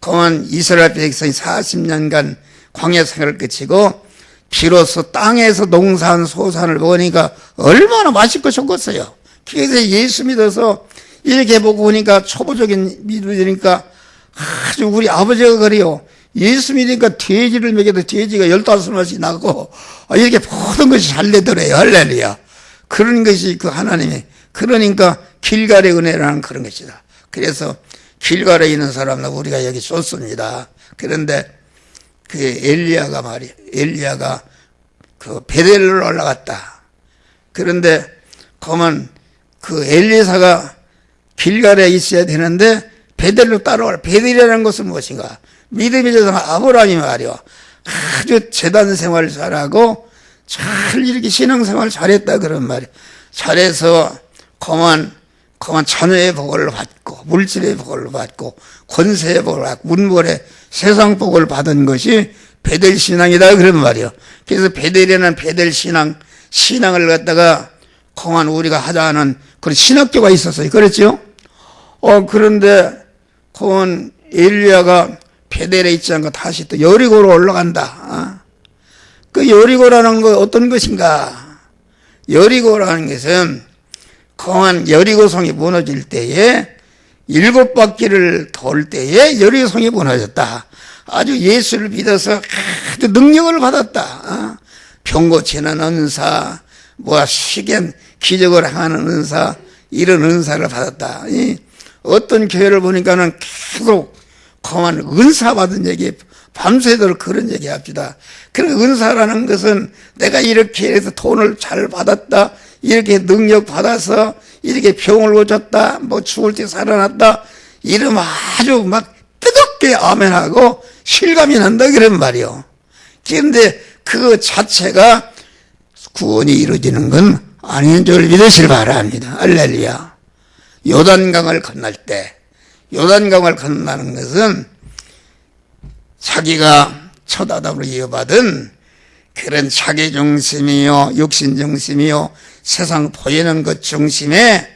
그만 이스라엘 백성이 40년간 광야 생활을 끝이고 비로소 땅에서 농사한 소산을 먹으니까 얼마나 맛있고 좋겠어요. 그래서 예수 믿어서 이렇게 보고 보니까 초보적인 믿음이니까 아주 우리 아버지가 그래요. 예수 믿으니까 돼지를 먹여도 돼지가 15마리씩 나고 이렇게 모든 것이 잘 되더래요. 할렐루야. 그런 것이 그 하나님의, 그러니까 길갈의 은혜라는 그런 것이다. 그래서 길갈에 있는 사람은 우리가 여기 좋습니다. 그런데 그 엘리야가 그 베델로 올라갔다. 그런데 그러면 그 엘리사가 길갈에 있어야 되는데 베델로 따라올. 베델이라는 것은 무엇인가? 믿음의 조상 아브라함이 말이요. 아주 재단 생활 잘하고 잘 이렇게 신앙생활 잘했다, 그런 말이에요. 잘해서 그만 자녀의 복을 받고 물질의 복을 받고 권세의 복을 받고 문벌의 세상 복을 받은 것이 베델 신앙이다 그런 말이요. 그래서 베델에는 베델 신앙을 갖다가 공안 우리가 하자는 그런 신학교가 있었어요. 그랬죠? 그런데 공안 엘리야가 베델에 있지 않고 다시 또 여리고로 올라간다. 그 여리고라는 거 어떤 것인가? 여리고라는 것은 공안 여리고성이 무너질 때에 7바퀴를 돌 때에 여리고성이 무너졌다. 아주 예수를 믿어서 아주 능력을 받았다. 병 고치는 은사, 시견 기적을 행하는 은사, 이런 은사를 받았다. 어떤 교회를 보니까는 계속 공안 은사 받은 얘기, 밤새도록 그런 얘기 합시다. 그런 은사라는 것은 내가 이렇게 해서 돈을 잘 받았다, 이렇게 능력 받아서 이렇게 병을 고쳤다, 죽을 때 살아났다, 이러면 아주 막 뜨겁게 아멘하고 실감이 난다 그런 말이요. 그런데 그 자체가 구원이 이루어지는 건 아닌 줄 믿으시길 바랍니다. 할렐루야. 요단강을 건널 때, 요단강을 건너는 것은 자기가 첫 아담으로 이어받은 그런 자기 중심이요, 육신 중심이요, 세상 보이는 것 중심에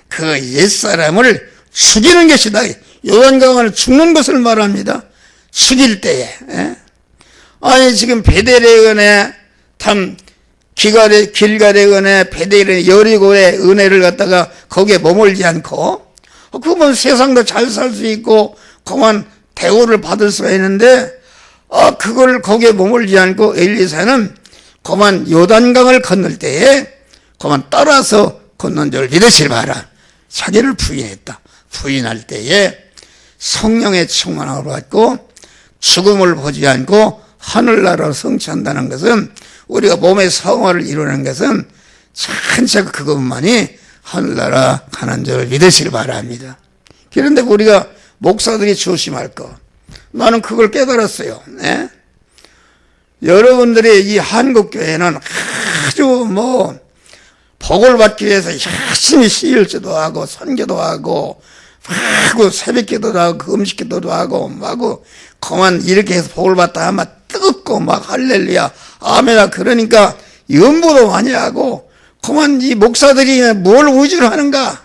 그 옛사람을 죽이는 것이다. 요단강을 죽는 것을 말합니다. 죽일 때에. 아니 지금 베델의 은혜, 참 길갈의 은혜, 베델의 여리고의 은혜를 갖다가 거기에 머물지 않고, 그러면 세상도 잘 살 수 있고 그만 대우를 받을 수가 있는데, 그걸 거기에 머물지 않고 엘리사는 그만 요단강을 건널 때에 그만 따라서 건넌 줄 믿으시길 바라. 자기를 부인했다. 부인할 때에 성령의 충만함을 받고 죽음을 보지 않고 하늘나라로 성취한다는 것은, 우리가 몸의 성화를 이루는 것은 천천히 그것만이 하늘나라 가는 줄 믿으시길 바랍니다. 그런데 우리가 목사들이 조심할 것, 나는 그걸 깨달았어요. 여러분들이 이 한국교회는 아주 복을 받기 위해서 열심히 시일주도 하고 선교도 하고 새벽기도도 하고 음식기도도 하고 그만 이렇게 해서 복을 받다 하면 뜨겁고 할렐루야 아멘아 그러니까 연보도 많이 하고, 그만 이 목사들이 뭘 위주로 하는가?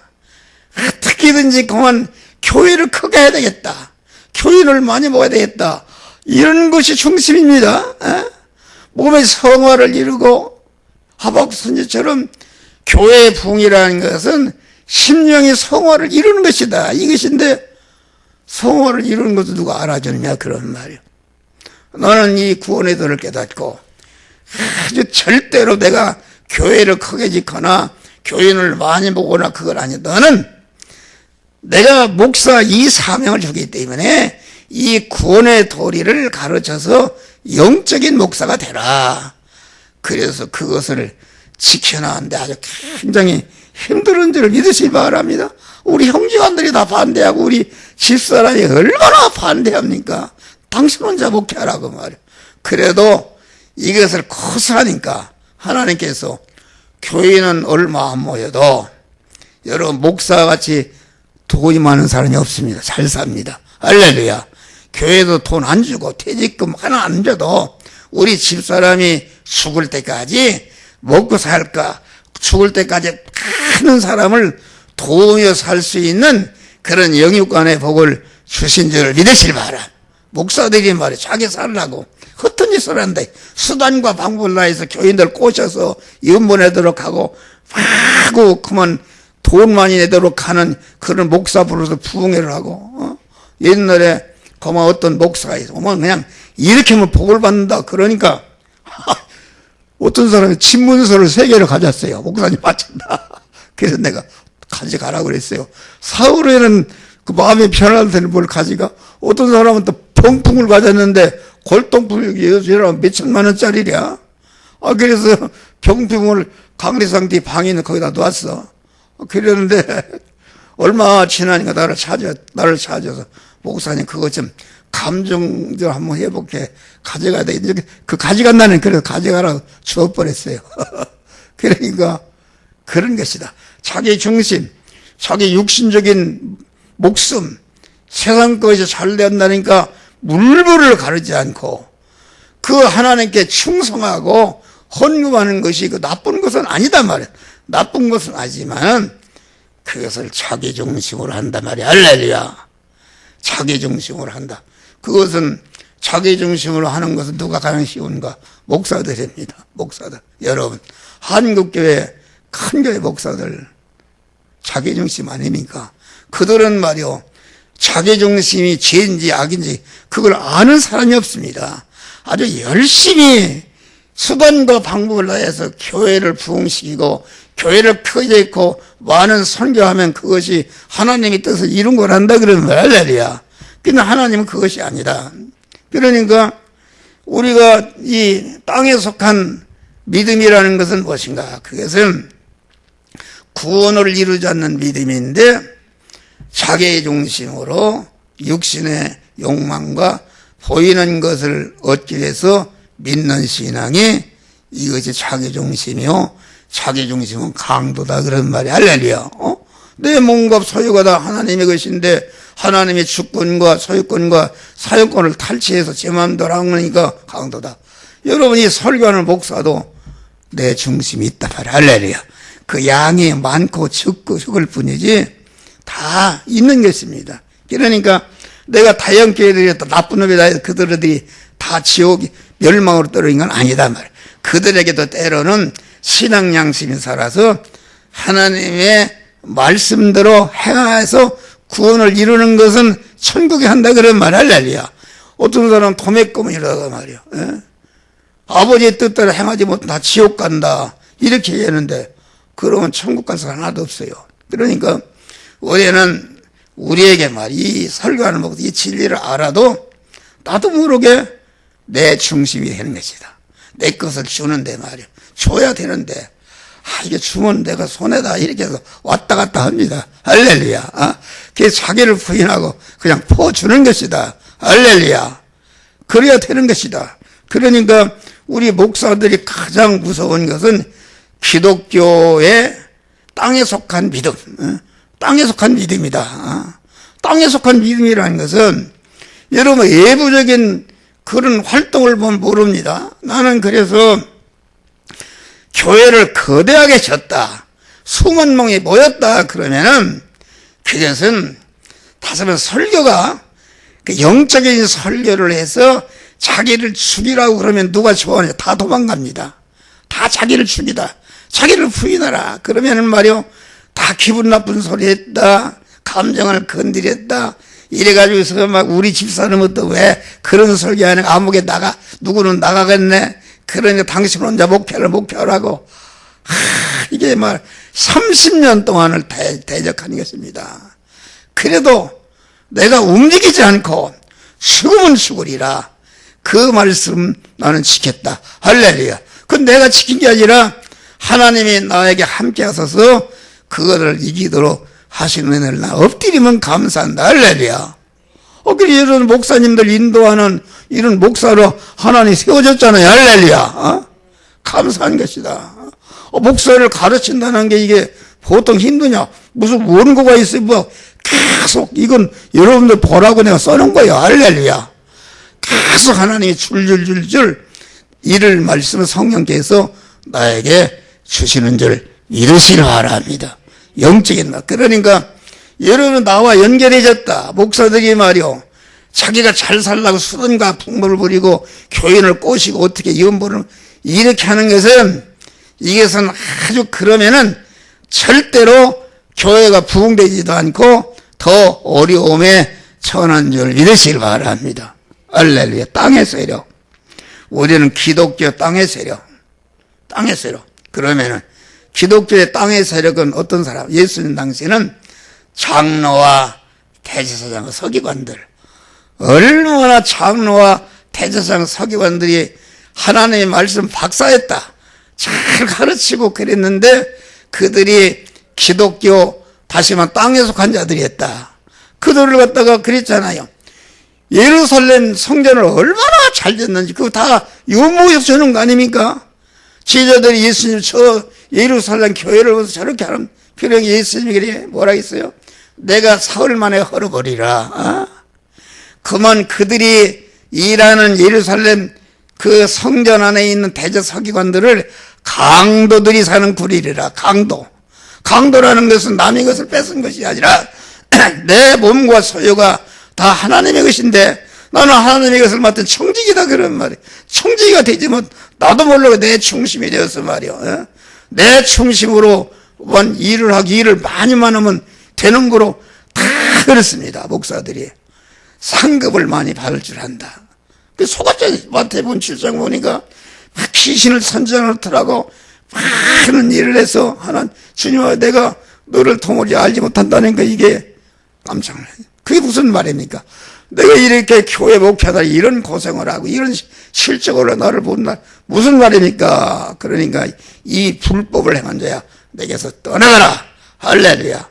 어떻게든지 그만 교회를 크게 해야 되겠다, 교인을 많이 모아야 되겠다, 이런 것이 중심입니다. 몸의 성화를 이루고 하박국 선지처럼 교회의 부흥이라는 것은 심령의 성화를 이루는 것이다, 이것인데 성화를 이루는 것도 누가 알아주느냐 그런 말이에요. 너는 이 구원의 도를 깨닫고 아주 절대로 내가 교회를 크게 짓거나 교인을 많이 모거나 그건 아니야. 너는 내가 목사 이 사명을 주기 때문에 이 구원의 도리를 가르쳐서 영적인 목사가 되라. 그래서 그것을 지켜나가는데 아주 굉장히 힘든 줄 믿으시기 바랍니다. 우리 형제간들이 다 반대하고 우리 집사람이 얼마나 반대합니까? 당신 혼자 목회하라고 말이에요. 그래도 이것을 고수하니까 하나님께서 교인은 얼마 안 모여도 여러분 목사같이 돈이 많은 사람이 없습니다. 잘 삽니다. 할렐루야. 교회도 돈 안 주고 퇴직금 하나 안 줘도 우리 집사람이 죽을 때까지 먹고 살까, 죽을 때까지 하는 사람을 도우며 살 수 있는 그런 영육간의 복을 주신 줄을 믿으시기 바라. 목사들이 말이야 자기 살라고 헛된 짓을 한다. 수단과 방법을 다해서 교인들 꼬셔서 연보내도록 하고 그만 돈 많이 내도록 하는 그런 목사 부르서 부흥회를 하고, 옛날에 그만 어떤 목사가 있어. 그냥 이렇게 하면 복을 받는다. 그러니까 어떤 사람이 친문서를 3개를 가졌어요. 목사님 바친다. 그래서 내가 가져가라고 그랬어요. 사흘에는 그 마음이 편할 때는 뭘 가져가? 어떤 사람은 또 병풍을 가졌는데 골동품이 여기서 몇천만 원짜리랴. 그래서 병풍을 강리상 뒤 방에 있는 거기다 놨어. 그랬는데 얼마 지나니까 나를 찾아서 목사님 그거 좀 감정 좀 한번 해볼게. 가져가야 돼. 그 가져간다는 그래서 가져가라고 주워버렸어요. 그러니까 그런 것이다. 자기 중심, 자기 육신적인 목숨, 세상 거에서 잘 된다니까 물불을 가르지 않고 그 하나님께 충성하고 헌금하는 것이 그 나쁜 것은 아니다 말이야. 나쁜 것은 아니지만 그것을 자기 중심으로 한단 말이야. 할렐루야. 자기 중심으로 한다. 그것은 자기 중심으로 하는 것은 누가 가장 쉬운가? 목사들입니다. 목사들. 여러분, 한국교회 큰 교회 목사들 자기 중심 아닙니까? 그들은 말이요, 자기 중심이 죄인지 악인지 그걸 아는 사람이 없습니다. 아주 열심히 수단과 방법을 다해서 교회를 부흥시키고 교회를 크게 있고 많은 선교하면 그것이 하나님의 뜻을 이룬 거란다 그러면 할렐루야. 근데 하나님은 그것이 아니다. 그러니까 우리가 이 땅에 속한 믿음이라는 것은 무엇인가? 그것은 구원을 이루지 않는 믿음인데 자기 중심으로 육신의 욕망과 보이는 것을 얻기 위해서 믿는 신앙이 이것이 자기 중심이요. 자기 중심은 강도다 그런 말이 할렐루야. 내 몸과 소유가 다 하나님의 것인데 하나님의 주권과 소유권과 사용권을 탈취해서 제 마음대로 하니까 강도다. 여러분이 설교하는 목사도 내 중심이 있단 말이야. 할렐루야. 그 양이 많고 적을 뿐이지 다 있는 것입니다. 그러니까 내가 다형교회들이 나쁜 놈이다 해서 그들이 다 지옥 멸망으로 떨어진 건 아니다 말이야. 그들에게도 때로는 신앙 양심이 살아서 하나님의 말씀대로 행해서 구원을 이루는 것은 천국에 한다 그런 말 할렐루야. 어떤 사람은 도매금을 이러다가 말이야. 아버지의 뜻대로 행하지 못하면 다 지옥 간다 이렇게 얘기하는데 그러면 천국 간 사람 하나도 없어요. 그러니까 우리는 우리에게 이 설교하는 목사 이 진리를 알아도 나도 모르게 내 중심이 되는 것이다. 내 것을 주는데 말이야. 줘야 되는데 이게 주면 내가 손해다 이렇게 해서 왔다 갔다 합니다. 할렐루야. 그래서 자기를 부인하고 그냥 퍼주는 것이다. 할렐루야. 그래야 되는 것이다. 그러니까 우리 목사들이 가장 무서운 것은 기독교의 땅에 속한 믿음, 땅에 속한 믿음이다. 땅에 속한 믿음이라는 것은 여러분 외부적인 그런 활동을 보면 모릅니다. 나는 그래서 교회를 거대하게 졌다. 수만 명이 모였다. 그러면은 그것은 다시금 설교가 영적인 설교를 해서 자기를 죽이라고 그러면 누가 좋아하냐? 다 도망갑니다. 다 자기를 죽이다. 자기를 부인하라. 그러면은 말이요. 다 기분 나쁜 소리 했다. 감정을 건드렸다. 이래가지고서 막 우리 집사람은 또 왜 그런 설교하는 아무게 누구는 나가겠네. 그러니까 당신 혼자 목표라고. 이게 막 30년 동안을 대적하는 것입니다. 그래도 내가 움직이지 않고 죽으면 죽으리라. 그 말씀 나는 지켰다. 할렐루야. 그건 내가 지킨 게 아니라 하나님이 나에게 함께 하셔서 그거를 이기도록 하시는 은혜를 나 엎드리면 감사한다. 할렐루야. 그래 이런 목사님들 인도하는 이런 목사로 하나님이 세워졌잖아요. 할렐루야. 감사한 것이다. 목사를 가르친다는 게 이게 보통 힘드냐? 무슨 원고가 있으면 계속 이건 여러분들 보라고 내가 써놓은 거예요. 할렐루야. 계속 하나님이 줄줄줄줄 이를 말씀을 성령께서 나에게 주시는 줄 믿으시라 바랍니다. 영적인 말. 그러니까 여러분 나와 연결해졌다. 목사들이 말이요. 자기가 잘 살라고 수단과 풍물을 부리고 교인을 꼬시고 어떻게 연보를 이렇게 하는 것은 이것은 아주 그러면은 절대로 교회가 부흥되지도 않고 더 어려움에 처한 줄 믿으시길 바랍니다. 할렐루야. 땅의 세력. 우리는 기독교 땅의 세력. 땅의 세력. 그러면은 기독교의 땅의 세력은 어떤 사람? 예수님 당시에는 장로와 대제사장 서기관들. 얼마나 장로와 대제사장 서기관들이 하나님의 말씀 박사했다. 잘 가르치고 그랬는데 그들이 기독교 다시 말하면 땅에 속한 자들이었다. 그들을 갖다가 그랬잖아요. 예루살렘 성전을 얼마나 잘 짓는지 그거 다 요모에서 주는 거 아닙니까? 제자들이 예수님 저 예루살렘 교회를 보면서 저렇게 하는 그런 예수님이 그래 뭐라 했어요? 내가 사흘 만에 헐어버리라. 그만 그들이 일하는 예루살렘 그 성전 안에 있는 대제 서기관들을 강도들이 사는 구리리라. 강도라는 것은 남의 것을 뺏은 것이 아니라 내 몸과 소유가 다 하나님의 것인데 나는 하나님의 것을 맡은 청지기다 그런 말이야. 청지기가 되지 뭐 나도 모르고 내 중심이 되었어 말이야. 내 중심으로 일을 하기 일을 많이만 하면 되는 거로 다 그렇습니다. 목사들이 상급을 많이 받을 줄 안다. 그 속았잖아요. 마태복음 7장 보니까 막 귀신을 선전하더라고 많은 일을 해서 하나님 주님아 내가 너를 도무지 알지 못한다는 거 이게 깜짝 놀라요. 그게 무슨 말입니까? 내가 이렇게 교회 목회하다 이런 고생을 하고 이런 실적으로 나를 본다 무슨 말입니까? 그러니까 이 불법을 행한 자야 내게서 떠나가라. 할렐루야.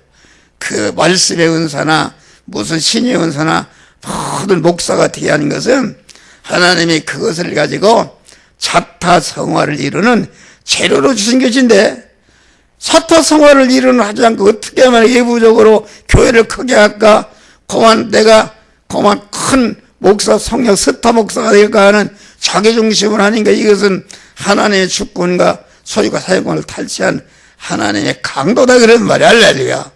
그 말씀의 은사나 무슨 신의 은사나 모든 목사가 되어야 하는 것은 하나님이 그것을 가지고 자타성화를 이루는 재료로 주신 것인데 자타성화를 이루는 하지 않고 어떻게 하면 외부적으로 교회를 크게 할까? 내가 큰 목사 성령 스타 목사가 될까 하는 자기중심을 하니까 이것은 하나님의 주권과 소유가 사용권을 탈취한 하나님의 강도다 그런 말이야. 할렐루야.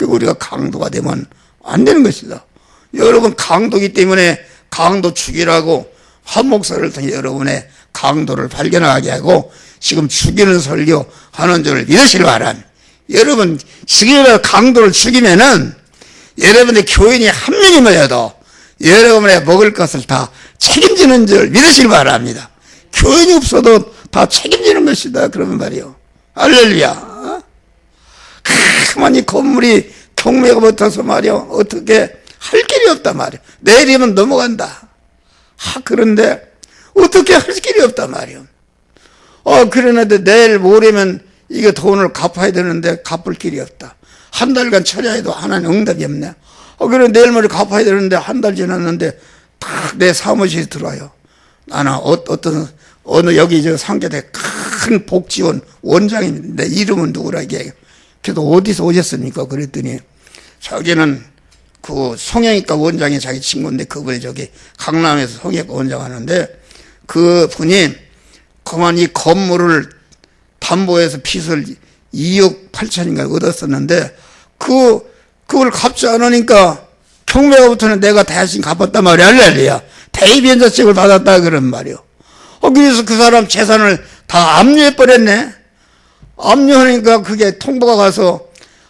우리가 강도가 되면 안 되는 것이다. 여러분 강도기 때문에 강도 죽이라고 한 목사를 통해 여러분의 강도를 발견하게 하고 지금 죽이는 설교 하는 줄을 믿으시기 바랍니다. 여러분 죽이려고 강도를 죽이면은 여러분의 교인이 한 명이면도 여러분의 먹을 것을 다 책임지는 줄 믿으시기 바랍니다. 교인이 없어도 다 책임지는 것이다 그러면 말이요. 할렐루야. 그만 이 건물이 경매가 붙어서 말이요 어떻게 할 길이 없단 말이요. 내일이면 넘어간다. 그런데 어떻게 할 길이 없단 말이요. 그러는데 내일 모레면 이거 돈을 갚아야 되는데 갚을 길이 없다. 한 달간 처리해도 하나는 응답이 없네. 그래 내일 모레 갚아야 되는데 한 달 지났는데 딱 내 사무실에 들어와요. 나는 어느 여기 저 상계대 큰 복지원 원장인데 이름은 누구라 이게. 그래도 어디서 오셨습니까? 그랬더니 자기는 그 성형외과 원장이 자기 친구인데 그분이 저기 강남에서 성형외과 원장 하는데 그 분이 그만 이 건물을 담보해서 빚을 2억 8천인가 얻었었는데 그걸 갚지 않으니까 경매가부터는 내가 대신 갚았단 말이야. 할렐루야. 대입연자책을 받았다 그런 말이요. 그래서 그 사람 재산을 다 압류해버렸네. 압류하니까 그게 통보가 가서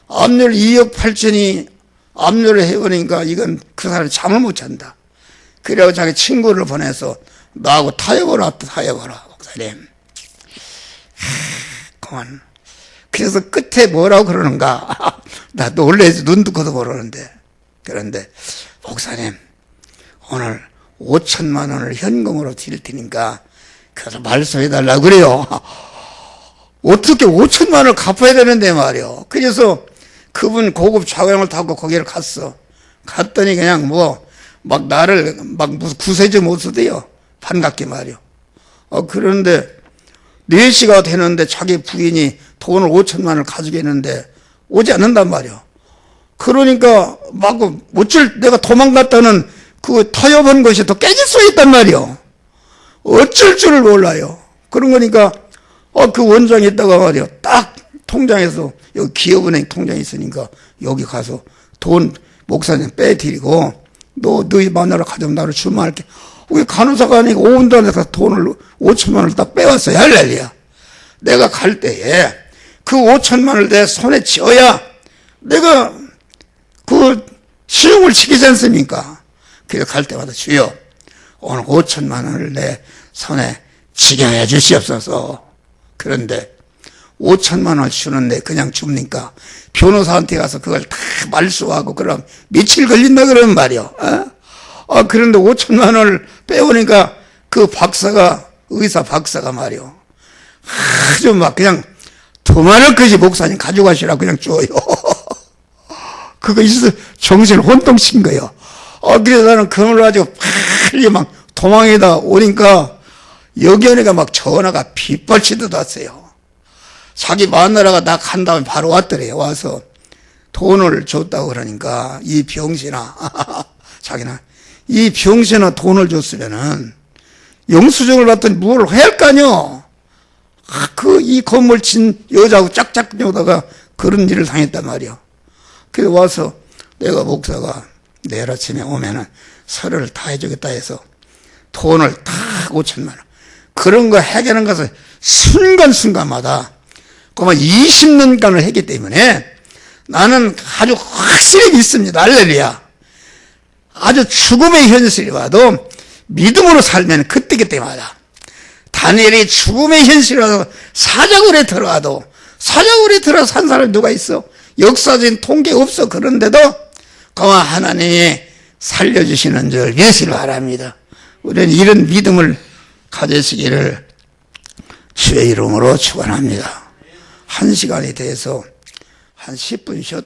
압류를 2억 8천이 압류를 해버리니까 이건 그 사람이 잠을 못 잔다. 그래서 자기 친구를 보내서 나하고 타협을 왔다. 타협하라 목사님. 그만. 그래서 끝에 뭐라고 그러는가. 나 놀래서 눈도 커도 모르는데. 그런데 목사님 오늘 5천만 원을 현금으로 드릴 테니까 그래서 말씀해달라고 그래요. 어떻게 5천만 원을 갚아야 되는데 말이요. 그래서 그분 고급 차량을 타고 거기를 갔어. 갔더니 그냥 막 나를 무슨 구세주 못 쓰대요. 반갑게 말이요. 그런데 4시가 되는데 자기 부인이 돈을 5천만 원을 가지고 있는데 오지 않는단 말이요. 그러니까 어쩔 내가 도망갔다는 그 타협한 것이 더 깨질 수 있단 말이요. 어쩔 줄을 몰라요. 그런 거니까 그 원장이 있다가 말이요. 딱 통장에서 여기 기업은행 통장이 있으니까 여기 가서 돈 목사님 빼드리고 너희 만나러 가자면 나를 주문할게. 우리 간호사가 아니고 오운단에 가서 돈을 5천만 원을 딱 빼왔어요. 할렐루야. 내가 갈 때에 그 5천만 원을 내 손에 쥐어야 내가 그 시용을 시키지 않습니까? 그래서 갈 때마다 주여 오늘 5천만 원을 내 손에 쥐게 해 주시옵소서. 그런데 5천만 원을 주는데 그냥 줍니까? 변호사한테 가서 그걸 다 말소하고 그럼 며칠 걸린다 그러는 말이요. 그런데 5천만 원을 빼오니까 그 의사 박사가 말이요. 아주 막 그냥 도만할 것이 목사님 가져가시라고 그냥 줘요. 그거 있어서 정신을 혼동신 거예요. 그래서 나는 그걸 가지고 빨리 막 도망에다 오니까 여기 오니까 막 전화가 빗발치듯 왔어요. 자기 마누라가 나 간 다음에 바로 왔더래요. 와서 돈을 줬다고 그러니까 이 병신아 자기는 이 병신아 돈을 줬으면은 영수증을 받더니 뭘 해야 할 거 아니요. 이 건물 친 여자하고 짝짝 녀다가 그런 일을 당했단 말이요. 그래서 와서 내가 목사가 내일 아침에 오면은 서류를 다 해주겠다 해서 돈을 다 5천만 원. 그런 거 해결하는 것을 순간순간마다 그만 20년간을 했기 때문에 나는 아주 확실히 믿습니다. 할렐루야. 아주 죽음의 현실이 와도 믿음으로 살면 그때마다 다니엘이 죽음의 현실이 와도 사자굴에 들어가도 사자굴에 들어가 산 사람이 누가 있어? 역사적인 통계 없어. 그런데도 그만 하나님이 살려주시는 줄 믿으시기 바랍니다. 우리는 이런 믿음을 가지시기를 주의 이름으로 축원합니다. 1시간이 돼서 한 10분 쉬었다.